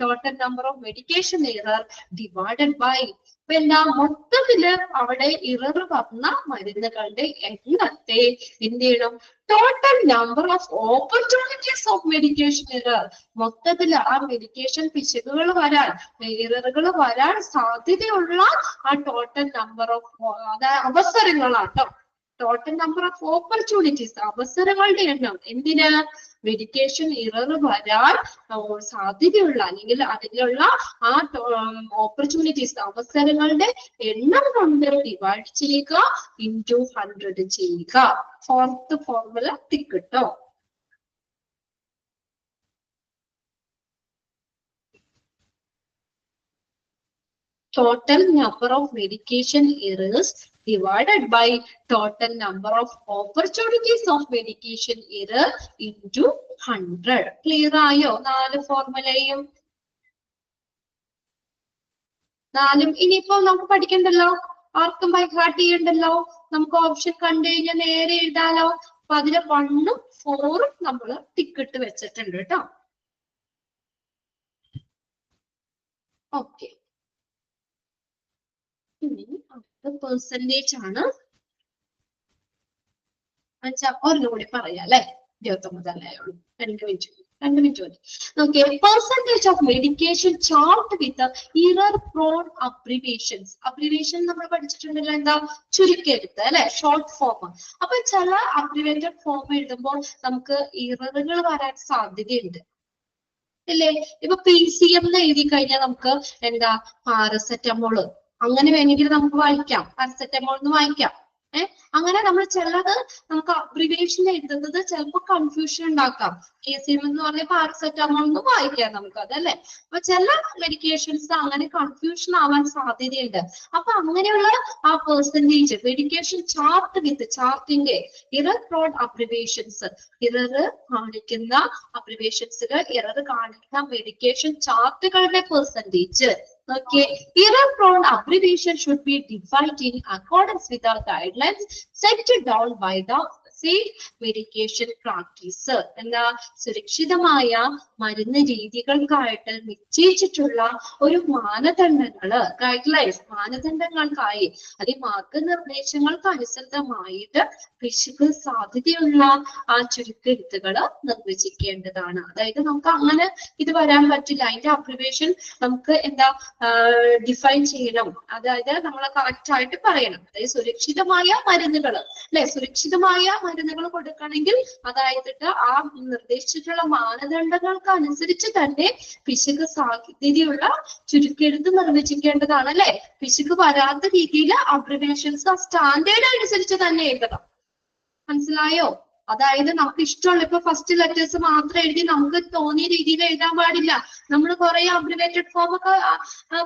Total number of medication error divided by, പിന്നെ മൊത്തത്തില് അവിടെ ഇറർ വന്ന മരുന്നുകളുടെ എണ്ണത്തെ എന്ത് ചെയ്യണം? Total number of opportunities of medication error, മൊത്തത്തിൽ ആ മെഡിക്കേഷൻ പിശകുകൾ വരാൻ, ഇററുകൾ വരാൻ സാധ്യതയുള്ള ആ ടോട്ടൽ നമ്പർ ഓഫ്, അതായത് അവസരങ്ങളാട്ടോ. ടോട്ടൽ നമ്പർ ഓഫ് ഓപ്പർച്യൂണിറ്റീസ്, അവസരങ്ങളുടെ എണ്ണം. എന്തിന്? മെഡിക്കേഷൻ ഇറർ വരാൻ സാധ്യതയുള്ള അല്ലെങ്കിൽ അതിലുള്ള ആ ഓപ്പർച്യൂണിറ്റീസ്, അവസരങ്ങളുടെ എണ്ണം കൊണ്ട് ഡിവൈഡ് ചെയ്യുക, ഇൻറ്റു 100 ചെയ്യുക. ഫോർത്ത് ഫോർമുല ടിക്ക് കേട്ടോ. Total number of medication errors divided by total number of opportunities of medication error into 100. Clear ആയോ? 4 ഫോർമുലയും 4. ഇനിയിപ്പോ നമുക്ക് പഠിക്കണ്ടല്ലോ, ആർക്കും ബൈ ഹാർട്ട് ചെയ്യണ്ടല്ലോ. നമുക്ക് ഓപ്ഷൻ കണ്ടു കഴിഞ്ഞാൽ നേരെ എഴുതാലോ. അപ്പൊ അതില് 1ഉം 4ഉം നമ്മള് ടിക്കിട്ട് വെച്ചിട്ടുണ്ട് കേട്ടോ. ഓക്കെ, ഇനി അടുത്ത പെർസെന്റേജ് ആണ്. ഒന്നുകൂടി പറയാം അല്ലെ? 29 അല്ലായുള്ളൂ. 2 മിനിറ്റ് മതി. Okay, percentage of medication chart with error prone abbreviations. Abbreviation നമ്മൾ പഠിച്ചിട്ടുണ്ടല്ലോ, എന്താ? ചുരുക്കെഴുത്ത് അല്ലെ? Short form. അപ്പൊ ചില അബ്രിവേറ്റഡ് ഫോം എഴുതുമ്പോൾ നമുക്ക് ഇററുകൾ വരാൻ സാധ്യതയുണ്ട് ഇല്ലേ? ഇപ്പൊ PCM എന്ന് എഴുതി കഴിഞ്ഞാൽ നമുക്ക് എന്താ? പാരസെറ്റമോള് അങ്ങനെ വേണമെങ്കിൽ നമുക്ക് വായിക്കാം, പാരസെറ്റമോൾ എന്ന് വായിക്കാം. അങ്ങനെ നമ്മൾ ചിലത് നമുക്ക് അബ്രിവേഷൻ എഴുതുന്നത് ചിലപ്പോൾ കൺഫ്യൂഷൻ ഉണ്ടാക്കാം. PCM എന്ന് പറഞ്ഞ പാരസെറ്റമോൾ എന്ന് വായിക്കാം നമുക്ക് അതല്ലേ? അപ്പൊ ചില മെഡിക്കേഷൻസ് അങ്ങനെ കൺഫ്യൂഷൻ ആവാൻ സാധ്യതയുണ്ട്. അപ്പൊ അങ്ങനെയുള്ള ആ പെർസെന്റേജ് മെഡിക്കേഷൻ ചാർട്ട് വിത്ത് ചാർട്ടിന്റെ ഇറർ പ്രോൺ അബ്രിവേഷൻസ്, ഇറർ കാണിക്കുന്ന അബ്രിവേഷൻസുകൾ, ഇറർ കാണിക്കുന്ന മെഡിക്കേഷൻ ചാർട്ടുകളുടെ percentage. Okay, error-prone abbreviation should be defined in accordance with the guidelines set down by the safe medication practice. എന്താ? സുരക്ഷിതമായ മരുന്ന് രീതികൾക്കായിട്ട് നിശ്ചയിച്ചിട്ടുള്ള ഒരു മാനദണ്ഡങ്ങള്, ഗൈഡ്ലൈൻസ്, മാനദണ്ഡങ്ങൾക്കായി അത് മാർഗനിർദ്ദേശങ്ങൾക്ക് അനുസൃതമായിട്ട് പിശക് സാധ്യതയുള്ള ആ ചുരുക്കെഴുത്തുകൾ നിർവചിക്കേണ്ടതാണ്. അതായത് നമുക്ക് അങ്ങനെ ഇത് വരാൻ പറ്റില്ല. അതിന്റെ അബ്രിവേഷൻ നമുക്ക് എന്താ ഡിഫൈൻ ചെയ്യണം. അതായത് നമ്മൾ കറക്റ്റ് ആയിട്ട് പറയണം. അതായത് സുരക്ഷിതമായ മരുന്നുകൾ അല്ലെ? സുരക്ഷിതമായ മരുന്നുകൾ കൊടുക്കണമെങ്കിൽ അതായത് ആ നിർദ്ദേശിച്ചിട്ടുള്ള മാനദണ്ഡങ്ങൾക്ക് അനുസരിച്ച് തന്നെ പിശക് സാധ്യതയുള്ള ചുരുക്കെഴുത്ത് നിർവചിക്കേണ്ടതാണ് അല്ലെ. പിശക് വരാത്ത രീതിയിൽ അബ്രിവേഷൻസ് ആ സ്റ്റാൻഡേർഡ് അനുസരിച്ച് തന്നെ എഴുതണം. മനസ്സിലായോ? അതായത് നമുക്ക് ഇഷ്ടമുള്ള ഇപ്പൊ ഫസ്റ്റ് ലെറ്റേഴ്സ് മാത്രം എഴുതി നമുക്ക് തോന്നിയ രീതിയിൽ എഴുതാൻ പാടില്ല. നമ്മൾ കുറെ അബ്രിവേറ്റഡ് ഫോം ഒക്കെ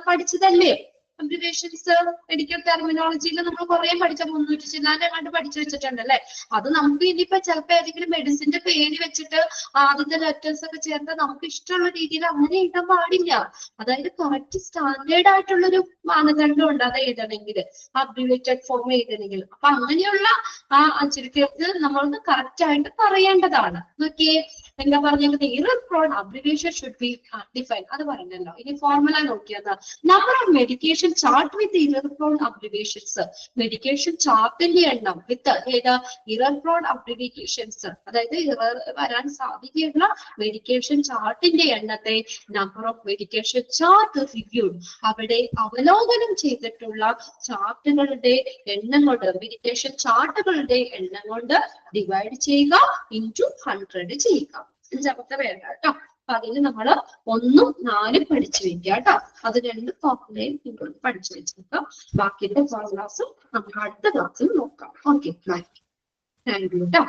പഠിച്ചതല്ലേ. അബ്രിവേഷൻസ് മെഡിക്കൽ ടെർമിനോളജിയിൽ നമ്മൾ കുറെ പഠിച്ച 300 ചില്ലാന്റെ കണ്ട് പഠിച്ചു വെച്ചിട്ടുണ്ട് അല്ലെ. അത് നമുക്ക് ഇനിയിപ്പോ ചിലപ്പോ ഏതെങ്കിലും മെഡിസിന്റെ പേര് വെച്ചിട്ട് ആദ്യത്തെ ലെറ്റേഴ്സ് ഒക്കെ ചേർത്ത് നമുക്ക് ഇഷ്ടമുള്ള രീതിയിൽ അങ്ങനെ എഴുതാൻ പാടില്ല. അതായത് കറക്റ്റ് സ്റ്റാൻഡേർഡ് ആയിട്ടുള്ളൊരു മാനദണ്ഡം ഉണ്ട് അത് എഴുതണമെങ്കിൽ, അബ്രിവേറ്റഡ് ഫോം എഴുതണമെങ്കിൽ. അപ്പൊ അങ്ങനെയുള്ള ചുരുക്കത്തിൽ നമ്മൾക്ക് കറക്റ്റ് ആയിട്ട് പറയേണ്ടതാണ്. നോക്കിയേ എന്താ പറഞ്ഞത്, error prone abbreviation should be defined. അത് പറഞ്ഞല്ലോ. ഇനി ഫോർമുല നോക്കിയത് number of medication chart with error prone abbreviations. Medication ചാർട്ടിന്റെ എണ്ണം വിത്ത് ഏതാ error prone abbreviations, അതായത് ഇറർ വരാൻ സാധ്യതയുള്ള മെഡിക്കേഷൻ ചാർട്ടിന്റെ എണ്ണത്തെ number of medication chart reviewed, അവിടെ അവലോകനം ചെയ്തിട്ടുള്ള ചാർട്ടുകളുടെ എണ്ണം കൊണ്ട്, മെഡിക്കേഷൻ ചാർട്ടുകളുടെ എണ്ണം കൊണ്ട് ഡിവൈഡ് ചെയ്യുക, ഇൻറ്റു 100 ചെയ്യുക. 5ാമത്തെ വേണ്ട കേട്ടോ. അപ്പൊ അതിന് നമ്മൾ 1ഉം 4ഉം പഠിച്ചു വെക്കുക കേട്ടോ. അത് 2 ഫോർമുലയും നിങ്ങൾ പഠിച്ചു വെച്ചേക്കാം. ബാക്കിയുടെ ഫോർമുലാസും നമുക്ക് അടുത്ത ക്ലാസ്സിൽ നോക്കാം. ഓക്കെ, താങ്ക് യു കേട്ടോ.